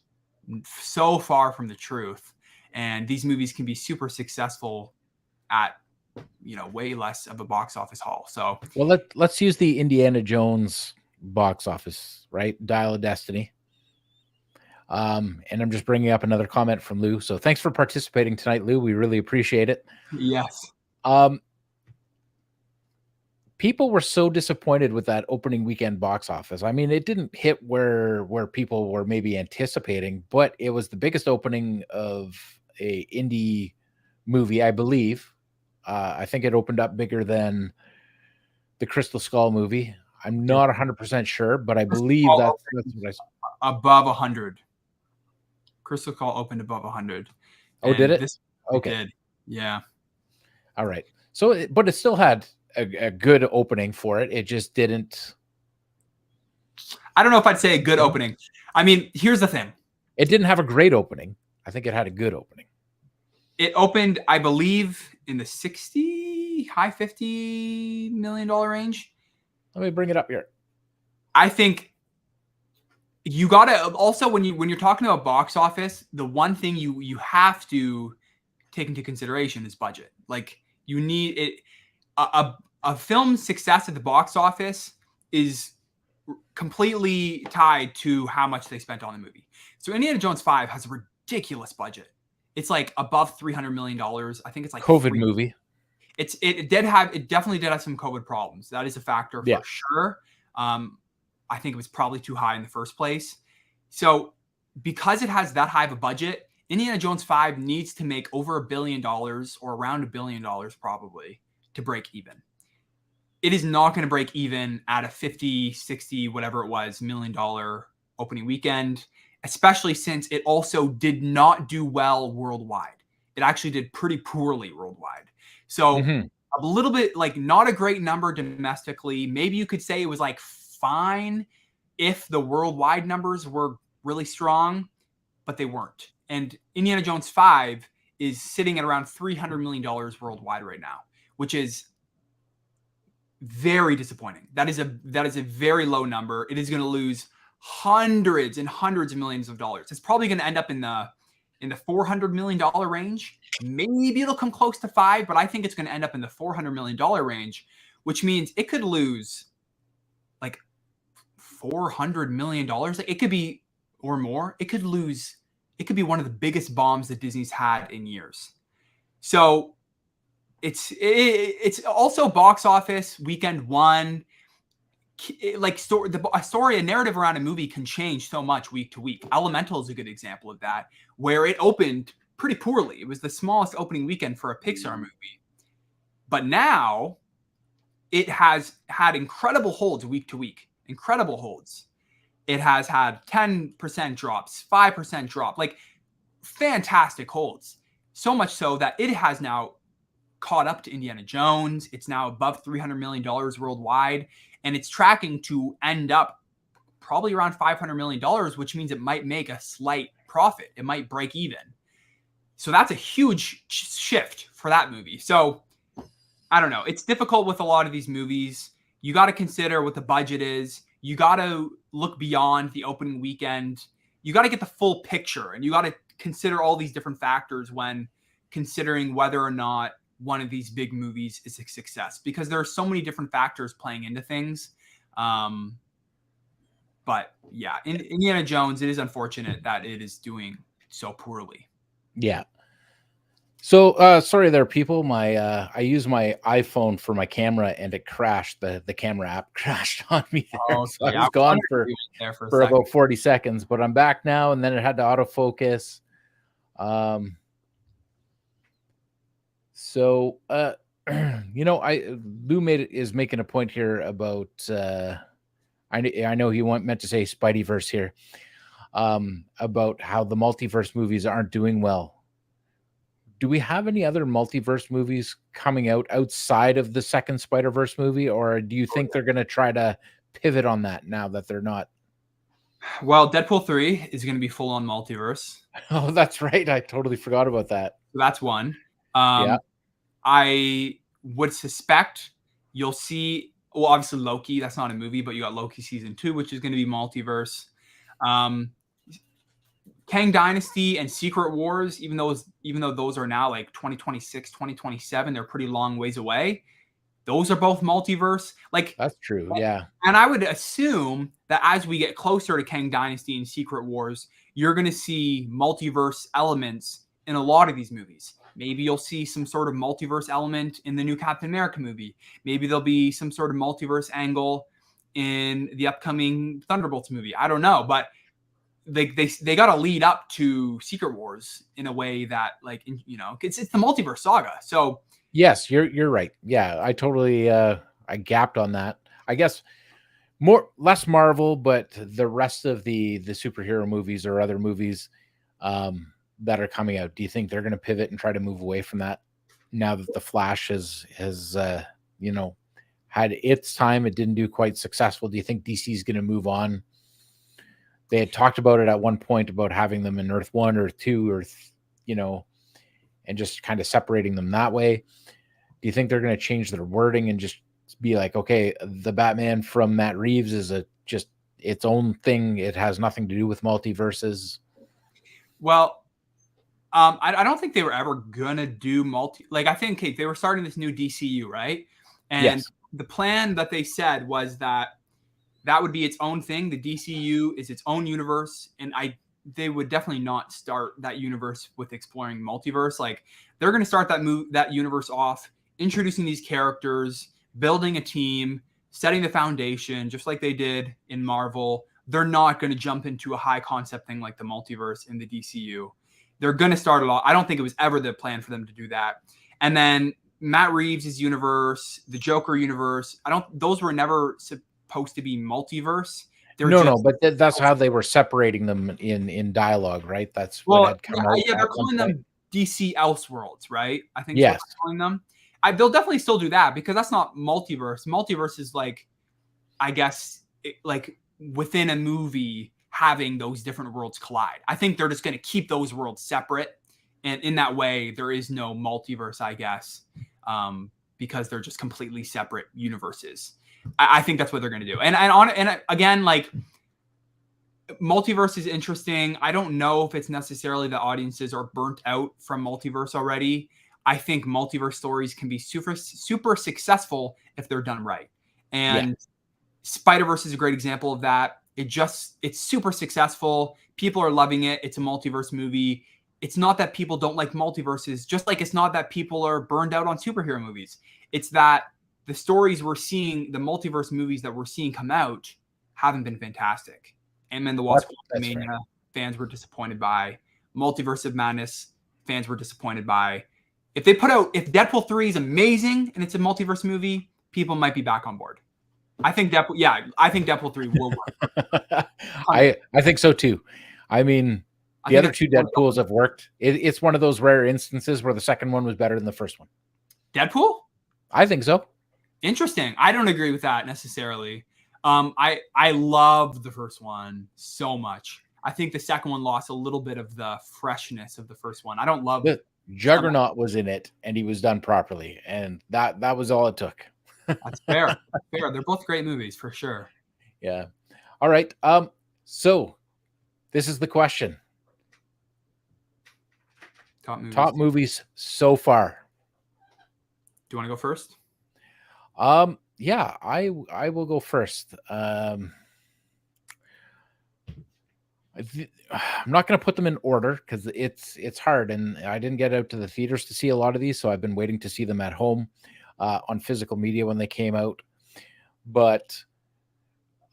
so far from the truth. And these movies can be super successful at, way less of a box office haul. So, well, let's use the Indiana Jones box office, right? Dial of Destiny. And I'm just bringing up another comment from Lou. So thanks for participating tonight, Lou. We really appreciate it. Yes. People were so disappointed with that opening weekend box office. I mean, it didn't hit where people were maybe anticipating, but it was the biggest opening of a indie movie, I believe. I think it opened up bigger than the Crystal Skull movie. I'm not 100% sure, but I Crystal believe Skull that's what I saw. above 100. Crystal Skull opened above 100. Oh, did And it? this it Okay. did. Yeah. All right. So, but it still had a good opening for it. It just didn't. I don't know if I'd say a good opening. I mean, here's the thing. It didn't have a great opening. I think it had a good opening. It opened, I believe, in the high $50 million range. Let me bring it up here. I think you gotta also when you're talking about box office, the one thing you have to take into consideration is budget. Like you need it. A film's success at the box office is completely tied to how much they spent on the movie. So Indiana Jones 5 has a ridiculous budget. It's like above $300 million. I think it's like COVID movie. It definitely did have some COVID problems. That is a factor for sure. I think it was probably too high in the first place. So because it has that high of a budget, Indiana Jones 5 needs to make over $1 billion or around $1 billion probably to break even. It is not going to break even at a 50, 60, whatever it was, $1 million opening weekend, especially since it also did not do well worldwide. It actually did pretty poorly worldwide. So a little bit like not a great number domestically. Maybe you could say it was like fine if the worldwide numbers were really strong, but they weren't. And Indiana Jones 5 is sitting at around $300 million worldwide right now, which is very disappointing. That is a very low number. It is going to lose hundreds and hundreds of millions of dollars. It's probably going to end up in the $400 million range. Maybe it'll come close to 5, but I think it's going to end up in the $400 million range, which means it could lose like $400 million. It could be or more. It could be one of the biggest bombs that Disney's had in years. So it's also box office weekend one. A narrative around a movie can change so much week to week. Elemental is a good example of that, where it opened pretty poorly. It was the smallest opening weekend for a Pixar movie. But now it has had incredible holds week to week. Incredible holds. It has had 10% drops, 5% drop, like fantastic holds. So much so that it has now caught up to Indiana Jones. It's now above $300 million worldwide. And it's tracking to end up probably around $500 million, which means it might make a slight profit. It might break even. So that's a huge shift for that movie. So I don't know. It's difficult with a lot of these movies. You got to consider what the budget is. You got to look beyond the opening weekend. You got to get the full picture, and you got to consider all these different factors when considering whether or not one of these big movies is a success, because there are so many different factors playing into things. But yeah, in Indiana Jones, it is unfortunate that it is doing so poorly. Yeah. So sorry there, people. I use my iPhone for my camera and it crashed. The camera app crashed on me there. Oh, so I was gone for about 40 seconds, but I'm back now, and then it had to autofocus. So Lou is making a point here about I know he meant to say Spideyverse here, about how the multiverse movies aren't doing well. Do we have any other multiverse movies coming out outside of the second Spider-Verse movie, or do you think they're going to try to pivot on that now that they're not? Well, Deadpool 3 is going to be full on multiverse. Oh, that's right. I totally forgot about that. So that's one. Yeah. I would suspect you'll see, well, obviously Loki, that's not a movie, but you got Loki season 2, which is going to be multiverse. Kang Dynasty and Secret Wars, even though those are now like 2026, 2027, they're pretty long ways away. Those are both multiverse. Like, that's true. Yeah. And I would assume that as we get closer to Kang Dynasty and Secret Wars, you're going to see multiverse elements in a lot of these movies. Maybe you'll see some sort of multiverse element in the new Captain America movie. Maybe there'll be some sort of multiverse angle in the upcoming Thunderbolts movie. I don't know, but they got to lead up to Secret Wars in a way that, like, it's the multiverse saga. So yes, you're right. Yeah, I totally I gapped on that. I guess less Marvel, but the rest of the superhero movies or other movies that are coming out. Do you think they're going to pivot and try to move away from that now that the Flash has you know had its time? It didn't do quite successful. Do you think DC is going to move on? They had talked about it at one point about having them in Earth 1 or 2 or you know, and just kind of separating them that way. Do you think they're going to change their wording and just be like, okay, the Batman from Matt Reeves is just its own thing. It has nothing to do with multiverses. Well, I don't think they were ever gonna do like I think they were starting this new DCU, right? And Yes. the plan that they said was that would be its own thing. The DCU is its own universe, and they would definitely not start that universe with exploring multiverse. Like they're going to start that universe off introducing these characters, building a team, setting the foundation, just like they did in Marvel. They're not going to jump into a high concept thing like the multiverse in the DCU. They're going to start it all. I don't think it was ever the plan for them to do that. And then Matt Reeves' universe, the Joker universe, those were never supposed to be multiverse. No, but that's how they were separating them in dialogue, right? That's what had come out. Yeah, they're calling them DC Elseworlds, right? I think yes, they're calling them. They'll definitely still do that because that's not multiverse. Multiverse is like, I guess, like within a movie having those different worlds collide. I think they're just going to keep those worlds separate, and in that way, there is no multiverse, I guess, because they're just completely separate universes. I think that's what they're going to do. And again, like multiverse is interesting. I don't know if it's necessarily the audiences are burnt out from multiverse already. I think multiverse stories can be super successful if they're done right. And Spider-Verse is a great example of that. It's super successful. People are loving it. It's a multiverse movie. It's not that people don't like multiverses, just like it's not that people are burned out on superhero movies. It's that the stories we're seeing, the multiverse movies that we're seeing come out haven't been fantastic. Ant-Man the Wasp: Quantumania fans were disappointed by. Multiverse of Madness fans were disappointed by. If Deadpool 3 is amazing and it's a multiverse movie, people might be back on board. I think Deadpool 3 will work. I think so too. I mean, the other two Deadpools have worked. It's one of those rare instances where the second one was better than the first one. Deadpool? I think so. Interesting. I don't agree with that necessarily. I love the first one so much. I think the second one lost a little bit of the freshness of the first one. I don't love it. Juggernaut was in it and he was done properly, and that was all it took. That's fair. They're both great movies for sure. Yeah. All right. So this is the question. Top movies so far. Do you want to go first? Yeah, I will go first. I'm not going to put them in order because it's hard, and I didn't get out to the theaters to see a lot of these, so I've been waiting to see them at home on physical media when they came out. But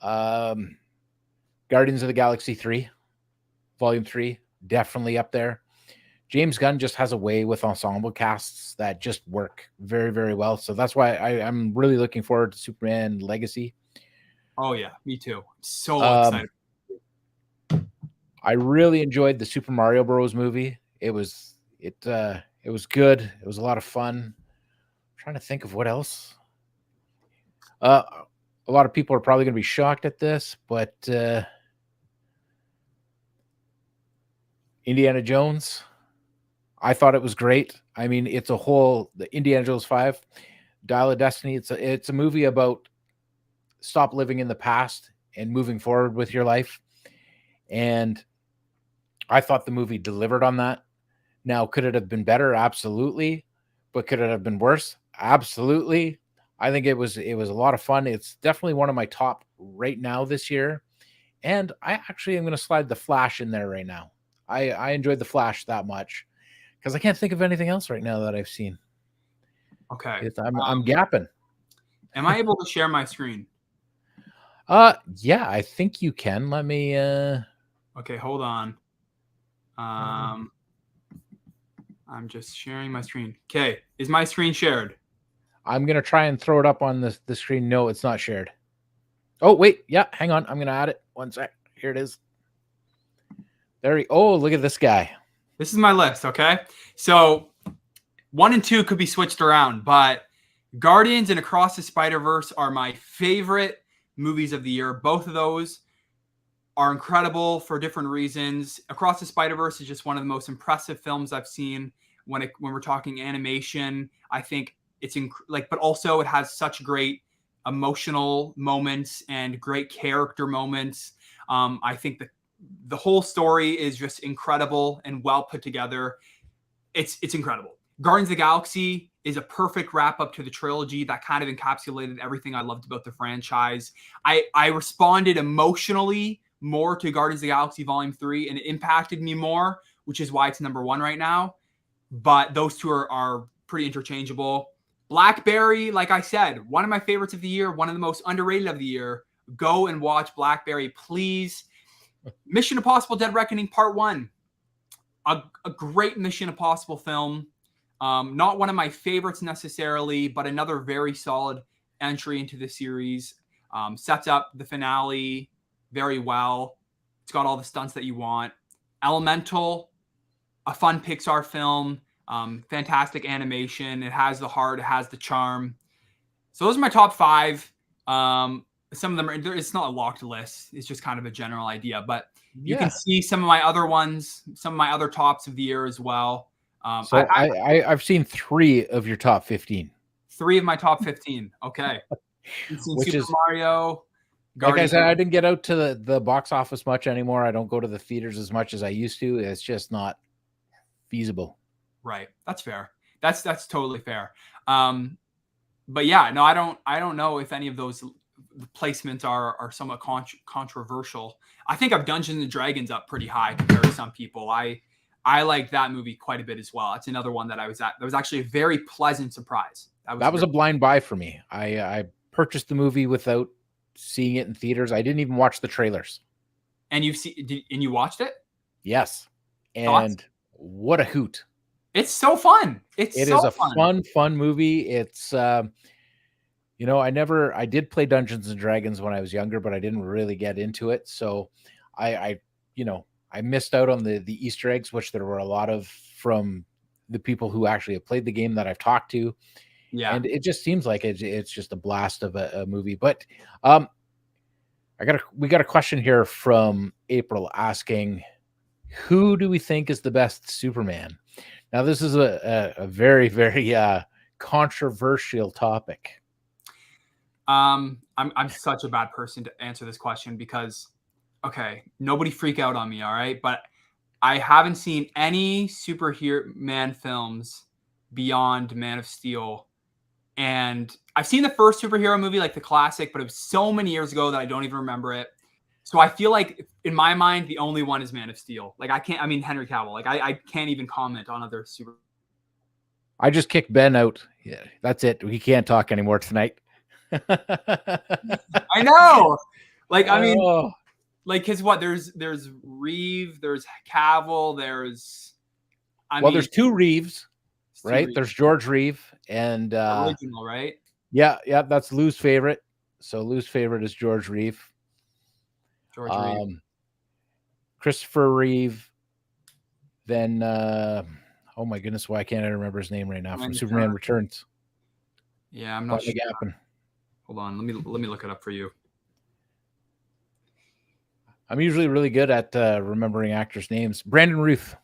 Guardians of the Galaxy 3, Volume 3, definitely up there. James Gunn just has a way with ensemble casts that just work very, very well. So that's why I'm really looking forward to Superman Legacy. Oh yeah, me too. So excited. I really enjoyed the Super Mario Bros. Movie. It was good. It was a lot of fun. I'm trying to think of what else. A lot of people are probably going to be shocked at this, but Indiana Jones, I thought it was great. I mean, it's the Indiana Jones 5, Dial of Destiny. It's a movie about stop living in the past and moving forward with your life. And I thought the movie delivered on that. Now, could it have been better? Absolutely. But could it have been worse? Absolutely. I think it was a lot of fun. It's definitely one of my top right now this year. And I actually am going to slide the Flash in there right now. I enjoyed the Flash that much because I can't think of anything else right now that I've seen. Okay. I'm gapping. Am I able to share my screen? Yeah, I think you can. Let me Okay, hold on. I'm just sharing my screen. Okay, is my screen shared? I'm gonna try and throw it up on the screen. No, it's not shared. Oh wait, yeah, hang on. I'm gonna add it. One sec. Here it is. Oh, look at this guy. This is my list, okay? So 1 and 2 could be switched around, but Guardians and Across the Spider-Verse are my favorite movies of the year. Both of those are incredible for different reasons. Across the Spider-Verse is just one of the most impressive films I've seen when we're talking animation. I think it's but also it has such great emotional moments and great character moments. I think the whole story is just incredible and well put together. It's incredible. Guardians of the Galaxy is a perfect wrap up to the trilogy that kind of encapsulated everything I loved about the franchise. I responded emotionally more to Guardians of the Galaxy Volume 3, and it impacted me more, which is why it's number 1 right now. But those two are pretty interchangeable. Blackberry, like I said, one of my favorites of the year, one of the most underrated of the year. Go and watch Blackberry, please. Mission Impossible Dead Reckoning Part 1. A great Mission Impossible film. Not one of my favorites necessarily, but another very solid entry into the series. Sets up the finale very well. It's got all the stunts that you want. Elemental, a fun Pixar film. Fantastic animation. It has the heart. It has the charm. So those are my top 5. Some of them it's not a locked list. It's just kind of a general idea, but you can see some of my other ones, some of my other tops of the year as well. So I've seen 3 of your top 15. 3 of my top 15. Okay. Which Super Mario. Guardians. Like I said, I didn't get out to the box office much anymore. I don't go to the theaters as much as I used to. It's just not feasible. Right. That's fair. That's totally fair. But yeah, no, I don't know if any of those placements are somewhat controversial. I think I've Dungeons and Dragons up pretty high compared to some people. I like that movie quite a bit as well. It's another one that that was actually a very pleasant surprise. That was a blind buy for me. I purchased the movie without seeing it in theaters. I didn't even watch the trailers. And you watched it? Yes. And what a hoot. It's so fun. It is a fun movie. It's I did play Dungeons and Dragons when I was younger, but I didn't really get into it. So I missed out on the Easter eggs, which there were a lot of from the people who actually have played the game that I've talked to. Yeah. And it just seems like it's just a blast of a movie. But we got a question here from April asking, who do we think is the best Superman? Now, this is a very, very controversial topic. I'm such a bad person to answer this question because, okay, nobody freak out on me, all right? But I haven't seen any Superman films beyond Man of Steel. And I've seen the first superhero movie, like the classic, but it was so many years ago that I don't even remember it. So I feel like in my mind, the only one is Man of Steel. Like Henry Cavill. Like I can't even comment on other super. I just kicked Ben out. Yeah, that's it. We can't talk anymore tonight. I know. Like, I mean, like, cause what? There's Reeve, there's Cavill, there's. There's 2 Reeves, right? There's George Reeve and original, right? Yeah, that's Lou's favorite. So Lou's favorite is George Reeve. Christopher Reeve. Then oh my goodness, why can't I remember his name right now? From Superman Returns. Yeah, I'm not sure. Hold on, let me look it up for you. I'm usually really good at remembering actors' names. Brandon Routh.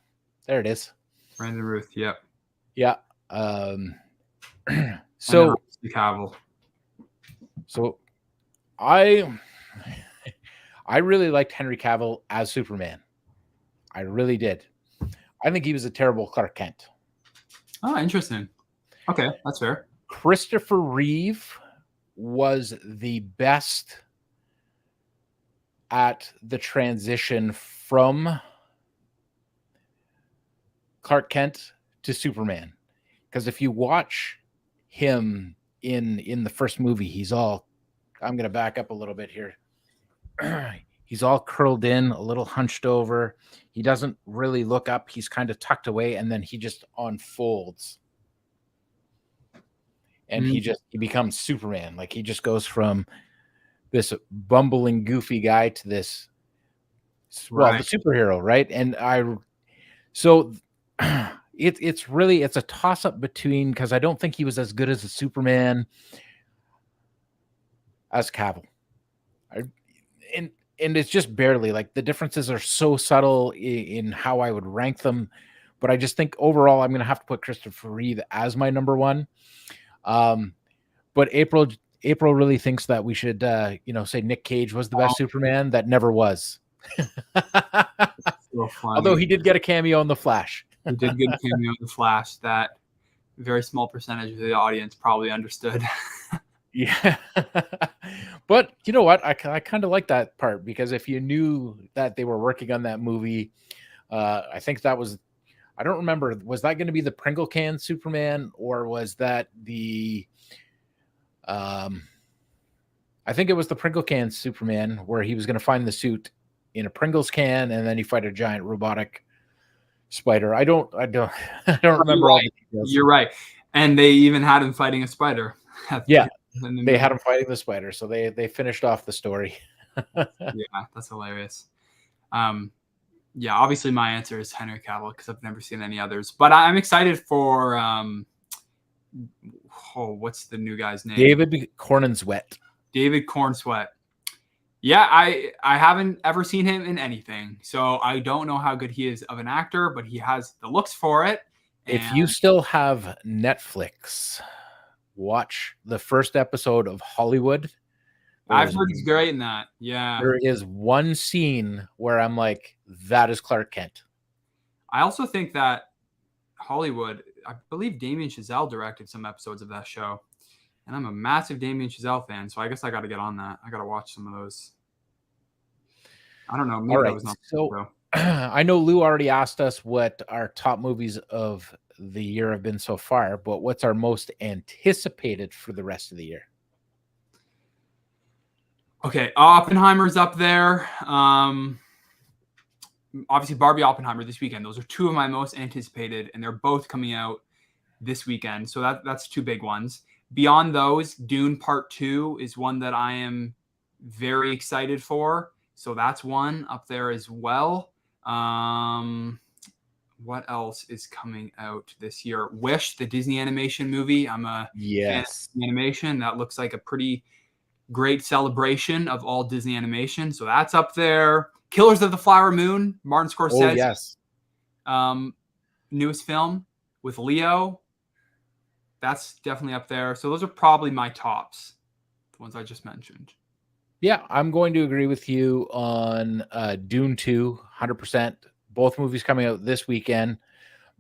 There it is. Brandon Routh, yep. Yeah. So Cavill. So I really liked Henry Cavill as Superman. I really did. I think he was a terrible Clark Kent. Oh, interesting. Okay, that's fair. Christopher Reeve was the best at the transition from Clark Kent to Superman. Because if you watch him in the first movie, he's all, I'm going to back up a little bit here. He's all curled in, a little hunched over. He doesn't really look up. He's kind of tucked away, and then he just unfolds. and he becomes Superman. Like he just goes from this bumbling, goofy guy to this, well, the superhero, right? And so it's a toss up between, because I don't think he was as good as a Superman as Cavill. And it's just barely, like the differences are so subtle in how I would rank them. But I just think overall, I'm going to have to put Christopher Reeve as my number one. But April really thinks that we should, say Nick Cage was the best Superman. That never was. So Although he did get a cameo in The Flash. He did get a cameo in The Flash that very small percentage of the audience probably understood. Yeah. But you know what? I kind of like that part, because if you knew that they were working on that movie, I think that was, I don't remember, was that going to be the Pringle can Superman, or was that the I think it was the Pringle can Superman, where he was going to find the suit in a Pringles can and then he fight a giant robotic spider. I don't remember all the details. You're right. And they even had him fighting a spider. Yeah. They had him fighting the spider, so they finished off the story. Yeah, that's hilarious. Yeah, obviously my answer is Henry Cavill, because I've never seen any others. But I'm excited for what's the new guy's name? David Cornsweet. David Cornsweet. Yeah, I haven't ever seen him in anything, so I don't know how good he is of an actor, but he has the looks for it. If you still have Netflix, watch the first episode of Hollywood. I've heard he's great in that. Yeah. There is one scene where I'm like, that is Clark Kent. I also think that Hollywood, I believe Damien Chazelle directed some episodes of that show. And I'm a massive Damien Chazelle fan, so I guess I got to get on that. I got to watch some of those. I don't know. Maybe that was not so. I know Lou already asked us what our top movies of the year have been so far, but what's our most anticipated for the rest of the year? Okay, Oppenheimer's up there. Obviously, Barbie, Oppenheimer this weekend. Those are two of my most anticipated, and they're both coming out this weekend. So that's two big ones. Beyond those, Dune Part 2 is one that I am very excited for. So that's one up there as well. What else is coming out this year? Wish, the Disney animation movie. I'm a fan of animation. That looks like a pretty great celebration of all Disney animation. So that's up there. Killers of the Flower Moon, Martin Scorsese. Oh, yes. Newest film with Leo. That's definitely up there. So those are probably my tops, the ones I just mentioned. Yeah, I'm going to agree with you on Dune 2, 100%. Both movies coming out this weekend.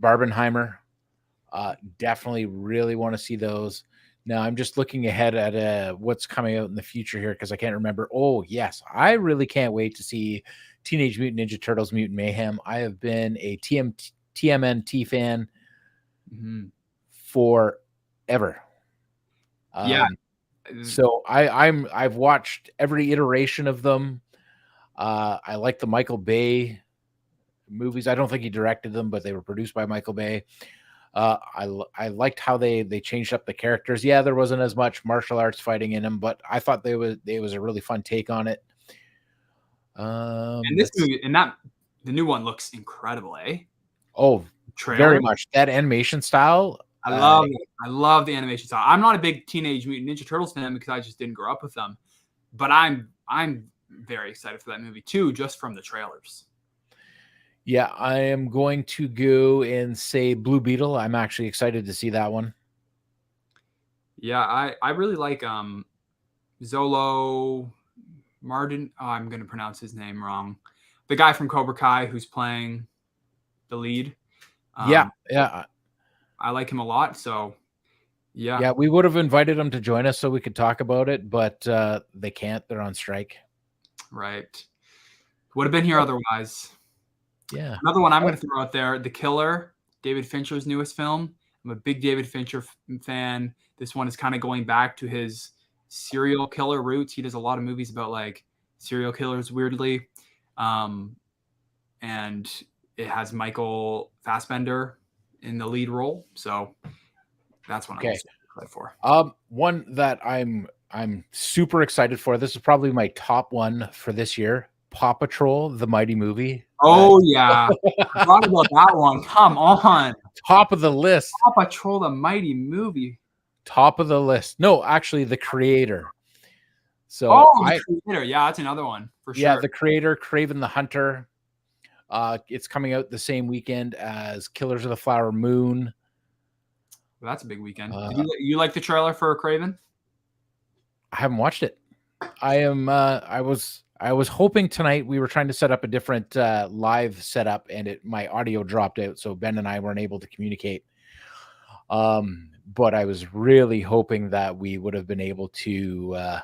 Barbenheimer, definitely really want to see those. Now, I'm just looking ahead at what's coming out in the future here, because I can't remember. Oh, yes, I really can't wait to see Teenage Mutant Ninja Turtles Mutant Mayhem. I have been a TMNT fan forever. Yeah. So I've watched every iteration of them. I like the Michael Bay movies. I don't think he directed them, but they were produced by Michael Bay. I liked how they changed up the characters. Yeah, there wasn't as much martial arts fighting in them, but I thought they was a really fun take on it. And this movie, the new one looks incredible, eh? Oh, very much. That animation style. I love it. I love the animation style. I'm not a big Teenage Mutant Ninja Turtles fan because I just didn't grow up with them, but I'm very excited for that movie too, just from the trailers. Yeah, I am going to go and say Blue Beetle. I'm actually excited to see that one. Yeah, I really like Zolo Martin. Oh, I'm going to pronounce his name wrong. The guy from Cobra Kai who's playing the lead. Yeah. I like him a lot. So, yeah. Yeah, we would have invited him to join us so we could talk about it, but they can't. They're on strike. Right. Would have been here otherwise. Yeah. Another one I'm going to throw out there, The Killer, David Fincher's newest film. I'm a big David Fincher fan. This one is kind of going back to his serial killer roots. He does a lot of movies about like serial killers, weirdly. And it has Michael Fassbender in the lead role. So that's one I'm excited excited for? One that I'm super excited for. This is probably my top one for this year. Paw Patrol, the Mighty Movie. Oh yeah, I forgot about that one. Come on, Top of the list. Paw Patrol, the Mighty Movie. Top of the list. No, actually, the creator. So the creator. Yeah, that's another one for sure. Yeah, the creator, Craven the Hunter. It's coming out the same weekend as Killers of the Flower Moon. Well, that's a big weekend. Did you like the trailer for Craven? I haven't watched it. I was hoping tonight. We were trying to set up a different live setup, and my audio dropped out, so Ben and I weren't able to communicate. But I was really hoping that we would have been able to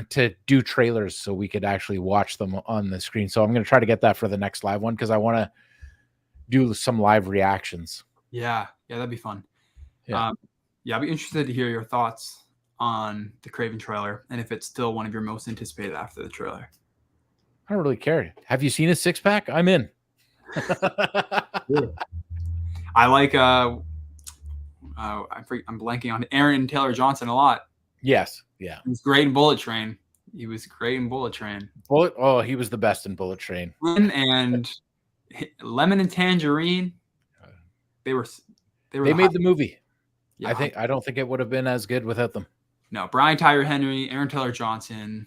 to do trailers so we could actually watch them on the screen. So I'm going to try to get that for the next live one, because I want to do some live reactions. Yeah, that'd be fun. Yeah, I'd be interested to hear your thoughts on the Craven trailer, and if it's still one of your most anticipated after the trailer. I don't really care. Have you seen his six pack? I'm in. I like I'm blanking on Aaron Taylor Johnson a lot. Yes, yeah. He was great in Bullet Train. He was the best in Bullet Train. And Lemon and Tangerine. They made the movie. Yeah. I don't think it would have been as good without them. No, Brian Tyree Henry, Aaron Taylor Johnson,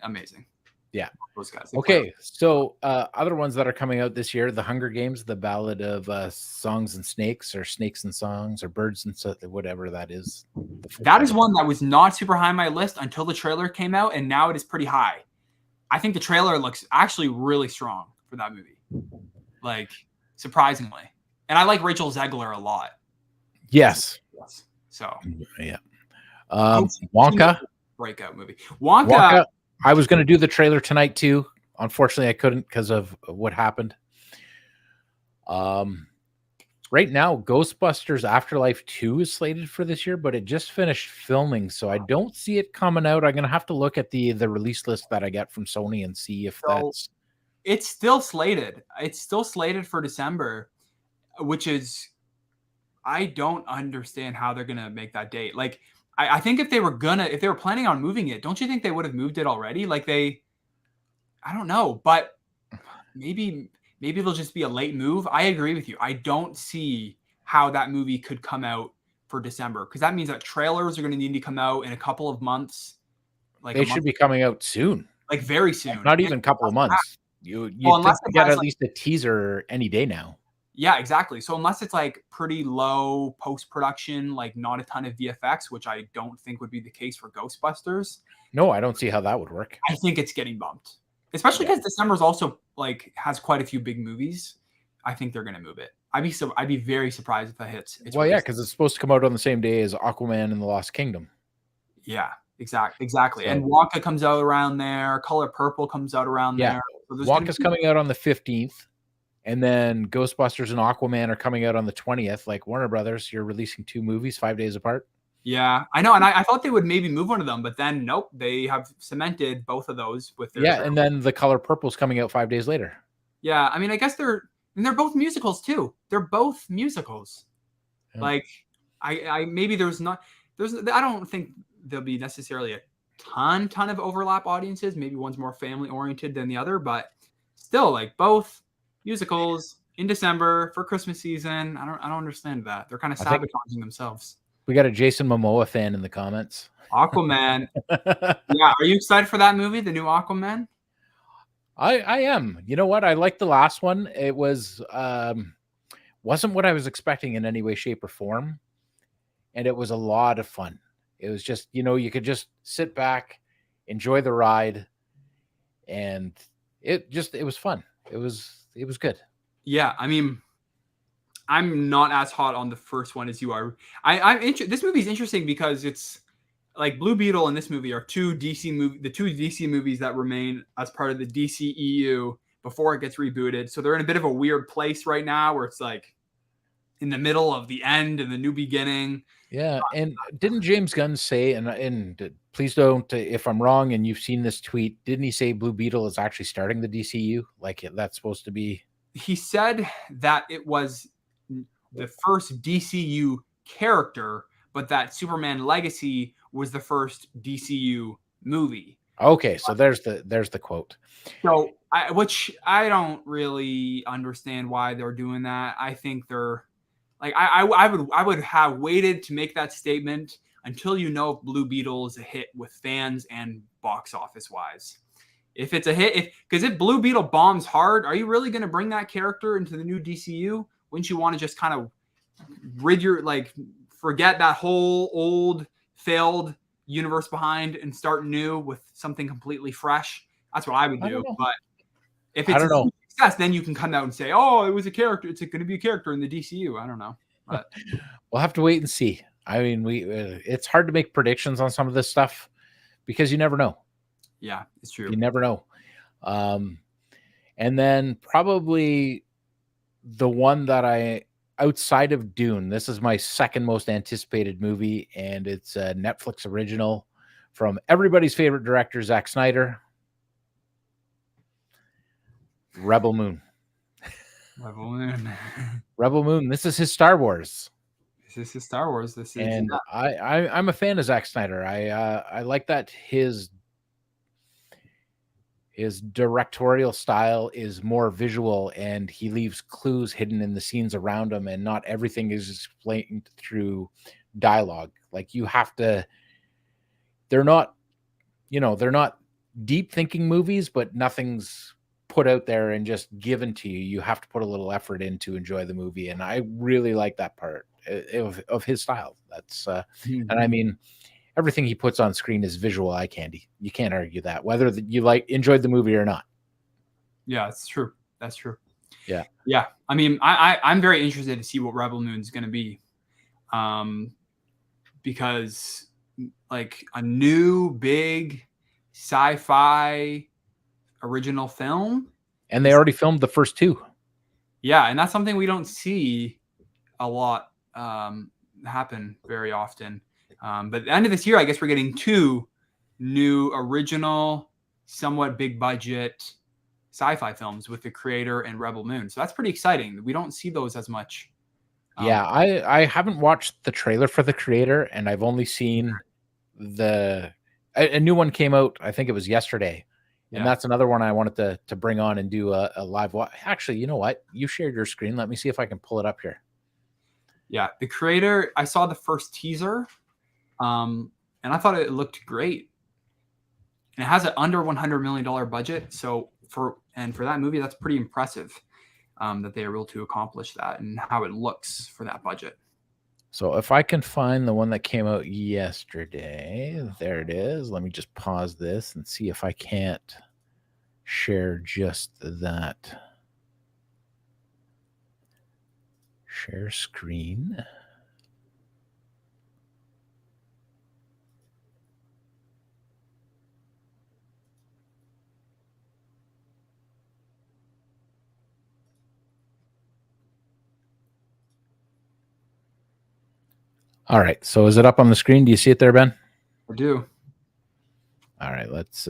amazing. Yeah, those guys. Okay, so other ones that are coming out this year: The Hunger Games, the Ballad of Songs and Snakes, or Snakes and Songs, or Birds and whatever that is. That is one that was not super high on my list until the trailer came out, and now it is pretty high. I think the trailer looks actually really strong for that movie, like surprisingly. And I like Rachel Zegler a lot. Yes. So yeah. Wonka, breakout movie. Wonka. I was going to do the trailer tonight too. Unfortunately, I couldn't because of what happened. Right now, Ghostbusters Afterlife 2 is slated for this year, but it just finished filming, so I don't see it coming out. I'm going to have to look at the release list that I get from Sony and see if that's... It's still slated. It's still slated for December, which is... I don't understand how they're going to make that date. Like, I think if they were planning on moving it, don't you think they would have moved it already? Like I don't know, but maybe it'll just be a late move. I agree with you. I don't see how that movie could come out for December, because that means that trailers are going to need to come out in a couple of months. Like they should be coming out soon, like very soon. Not even a couple of months. You get at least a teaser any day now. Yeah, exactly. So unless it's like pretty low post-production, like not a ton of VFX, which I don't think would be the case for Ghostbusters. No, I don't see how that would work. I think it's getting bumped, especially because December's also like has quite a few big movies. I think they're going to move it. I'd be very surprised if that hits. Well, yeah, because it's supposed to come out on the same day as Aquaman and the Lost Kingdom. Yeah, exactly. So, and Wonka comes out around there. Color Purple comes out around there. So Wonka's coming out on the 15th. And then Ghostbusters and Aquaman are coming out on the 20th. Like Warner Brothers, you're releasing 2 movies 5 days apart. Yeah, I know. And I thought they would maybe move one of them, but then nope, they have cemented both of those with their... Yeah, and then The Color Purple's coming out 5 days later. Yeah, I mean, I guess they're both musicals too. They're both musicals. Yeah. Like, I maybe I don't think there'll be necessarily a ton of overlap audiences. Maybe one's more family oriented than the other, but still, like both musicals in December for Christmas season. I don't understand that. They're kind of sabotaging themselves. We got a Jason Momoa fan in the comments. Aquaman. Yeah, are you excited for that movie, the new Aquaman? I am. You know what? I liked the last one. It was wasn't what I was expecting in any way, shape, or form. And it was a lot of fun. It was just, you could just sit back, enjoy the ride, and it was fun. It was good. Yeah, I mean, I'm not as hot on the first one as you are. This movie is interesting because it's like Blue Beetle and this movie are the two DC movies that remain as part of the DCEU before it gets rebooted. So they're in a bit of a weird place right now where it's like in the middle of the end and the new beginning. Yeah, and didn't James Gunn say, and please don't, if I'm wrong and you've seen this tweet, didn't he say Blue Beetle is actually starting the DCU? Like that's supposed to be... He said that it was the first DCU character, but that Superman Legacy was the first DCU movie. Okay, so there's the quote. So, which I don't really understand why they're doing that. I think they're like I would have waited to make that statement until you know if Blue Beetle is a hit with fans and box office wise. If it's a hit, if Blue Beetle bombs hard, are you really going to bring that character into the new DCU? Wouldn't you want to just kind of forget that whole old failed universe behind and start new with something completely fresh? That's what I would do. But if it's a success, then you can come out and say, "Oh, it was a character. It's going to be a character in the DCU." I don't know, but we'll have to wait and see. I mean, it's hard to make predictions on some of this stuff because you never know. Yeah, it's true. You never know. And then probably the one that outside of Dune, this is my second most anticipated movie, and it's a Netflix original from everybody's favorite director, Zack Snyder. Rebel Moon. Rebel Moon. This is his Star Wars. This is Star Wars. And I'm a fan of Zack Snyder. I like that his directorial style is more visual, and he leaves clues hidden in the scenes around him, and not everything is explained through dialogue. Like you have to. They're not deep thinking movies, but nothing's put out there and just given to you. You have to put a little effort in to enjoy the movie, and I really like that part of his style. That's and I mean, everything he puts on screen is visual eye candy. You can't argue that, whether you enjoyed the movie or not. Yeah, it's true. That's true. Yeah. Yeah. I mean, I'm very interested to see what Rebel Moon is going to be, because like a new big sci-fi original film, and they already filmed the first two. Yeah, and that's something we don't see a lot happen very often. But at the end of this year, I guess we're getting two new original, somewhat big budget sci-fi films with The Creator and Rebel Moon. So that's pretty exciting. We don't see those as much. Yeah, I haven't watched the trailer for The Creator, and I've only seen a new one came out. I think it was yesterday. And that's another one I wanted to bring on and do a live watch. Actually, you know what? You shared your screen. Let me see if I can pull it up here. Yeah, The Creator, I saw the first teaser, and I thought it looked great. And it has an under $100 million budget. So for that movie, that's pretty impressive that they were able to accomplish that and how it looks for that budget. So if I can find the one that came out yesterday, there it is. Let me just pause this and see if I can't share just that. Share screen. All right. So is it up on the screen? Do you see it there, Ben? I do. All right. Let's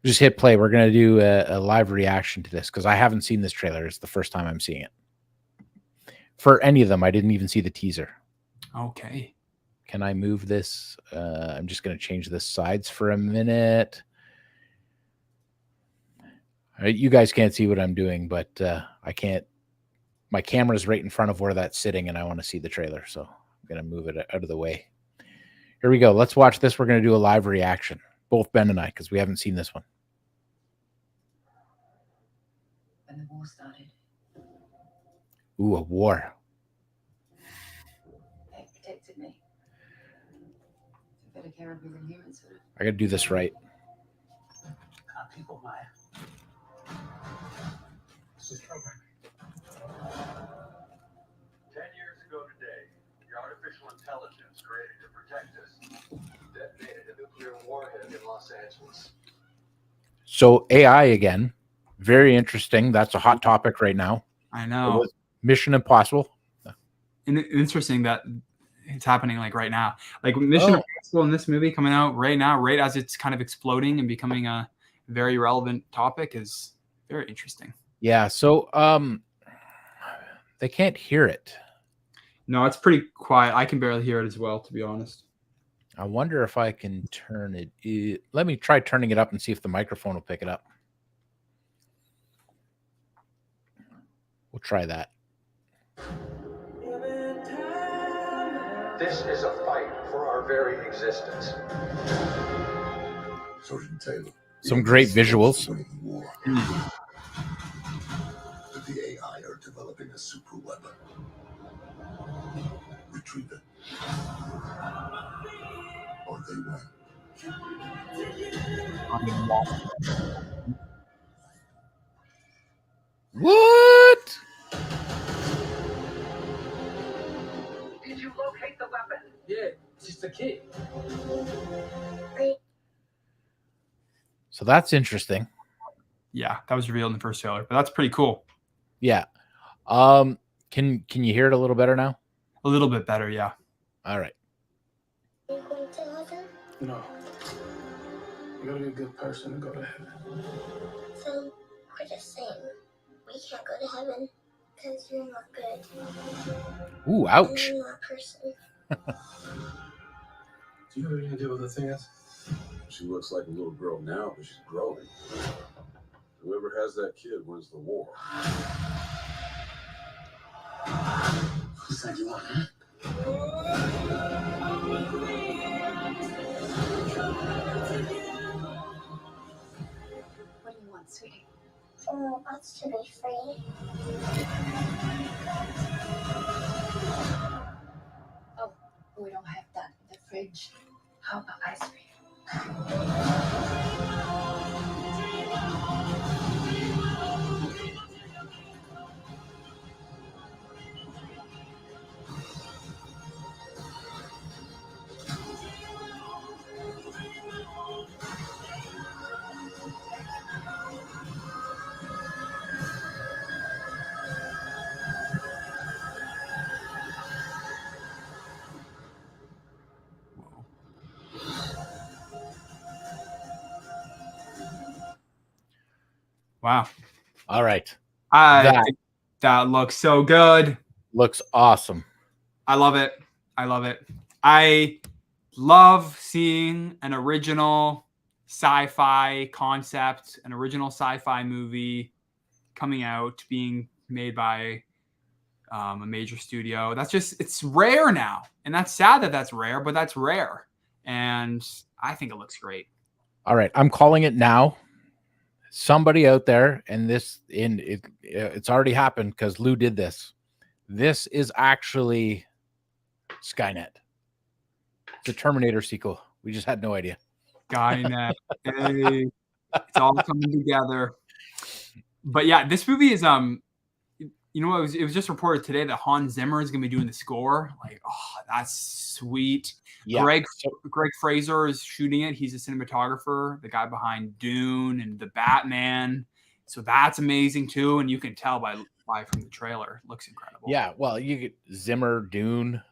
just hit play. We're going to do a live reaction to this because I haven't seen this trailer. It's the first time I'm seeing it. For any of them, I didn't even see the teaser. Okay. Can I move this? I'm just going to change the sides for a minute. All right, you guys can't see what I'm doing, but I can't. My camera's right in front of where that's sitting, and I want to see the trailer, so I'm going to move it out of the way. Here we go. Let's watch this. We're going to do a live reaction, both Ben and I, because we haven't seen this one. When the war started. Ooh, a war. They protected me. Took better care of me than humans would have. I got to do this right. Our people, Maya. This is programming. 10 years ago today, the artificial intelligence created to protect us detonated a nuclear warhead in Los Angeles. So AI again, very interesting. That's a hot topic right now. I know. Mission Impossible. And it's interesting that it's happening like right now. Like Mission Impossible in this movie coming out right now, right as it's kind of exploding and becoming a very relevant topic is very interesting. Yeah. So they can't hear it. No, it's pretty quiet. I can barely hear it as well, to be honest. I wonder if I can turn it. Let me try turning it up and see if the microphone will pick it up. We'll try that. This is a fight for our very existence. Sergeant Taylor. Some great visuals. But the AI are developing a super weapon. Retrieve it. Or they win. What? Did you locate the weapon? Yeah, it's just a kid. So that's interesting. Yeah, that was revealed in the first trailer, but that's pretty cool. Yeah. Can you hear it a little better now? A little bit better, yeah. All right. Are you going to heaven? No. You gotta be a good person to go to heaven. So, we're the same. We can't go to heaven because you're not good. Ooh, And ouch. you're not a person. Do you have any idea what the thing is? She looks like a little girl now, but she's growing. Whoever has that kid wins the war. Whose side you want, huh? What do you want, sweetie? For robots to be free. Oh, we don't have that in the fridge. How about ice cream? Wow. All right. I think that looks so good. Looks awesome. I love it. I love it. I love seeing an original sci-fi concept, an original sci-fi movie coming out, being made by a major studio. That's just, it's rare now. And that's sad that that's rare, but that's rare. And I think it looks great. All right. I'm calling it now. Somebody out there, and it's already happened because Lou did this. This is actually Skynet. It's a Terminator sequel. We just had no idea. Skynet. Hey, it's all coming together. But yeah, this movie is you know, it was just reported today that Hans Zimmer is going to be doing the score. Like, oh, that's sweet. Yeah. Greg Fraser is shooting it. He's a cinematographer, the guy behind Dune and the Batman. So that's amazing too. And you can tell by from the trailer, it looks incredible. Yeah. Well, you get Zimmer, Dune.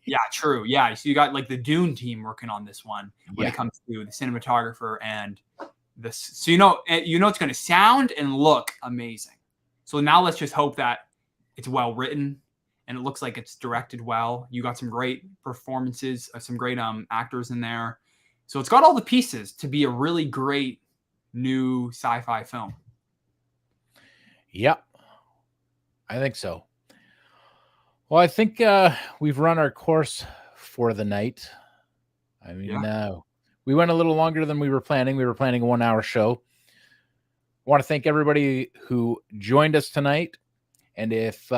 Yeah, true. Yeah. So you got like the Dune team working on this one when it comes to the cinematographer and this. So you know it's going to sound and look amazing. So now let's just hope that it's well written and it looks like it's directed well. You got some great performances, some great actors in there. So it's got all the pieces to be a really great new sci-fi film. Yep. I think so. Well, I think we've run our course for the night. I mean, we went a little longer than we were planning. We were planning a 1-hour show. I want to thank everybody who joined us tonight. And if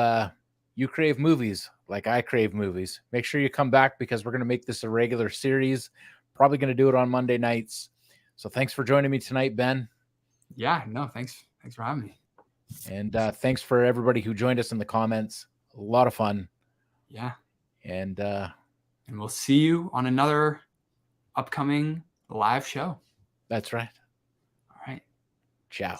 you crave movies like I crave movies, make sure you come back because we're going to make this a regular series. Probably going to do it on Monday nights. So thanks for joining me tonight, Ben. Yeah, no, thanks for having me. And thanks for everybody who joined us in the comments. A lot of fun. Yeah. And we'll see you on another upcoming live show. That's right. All right. Ciao.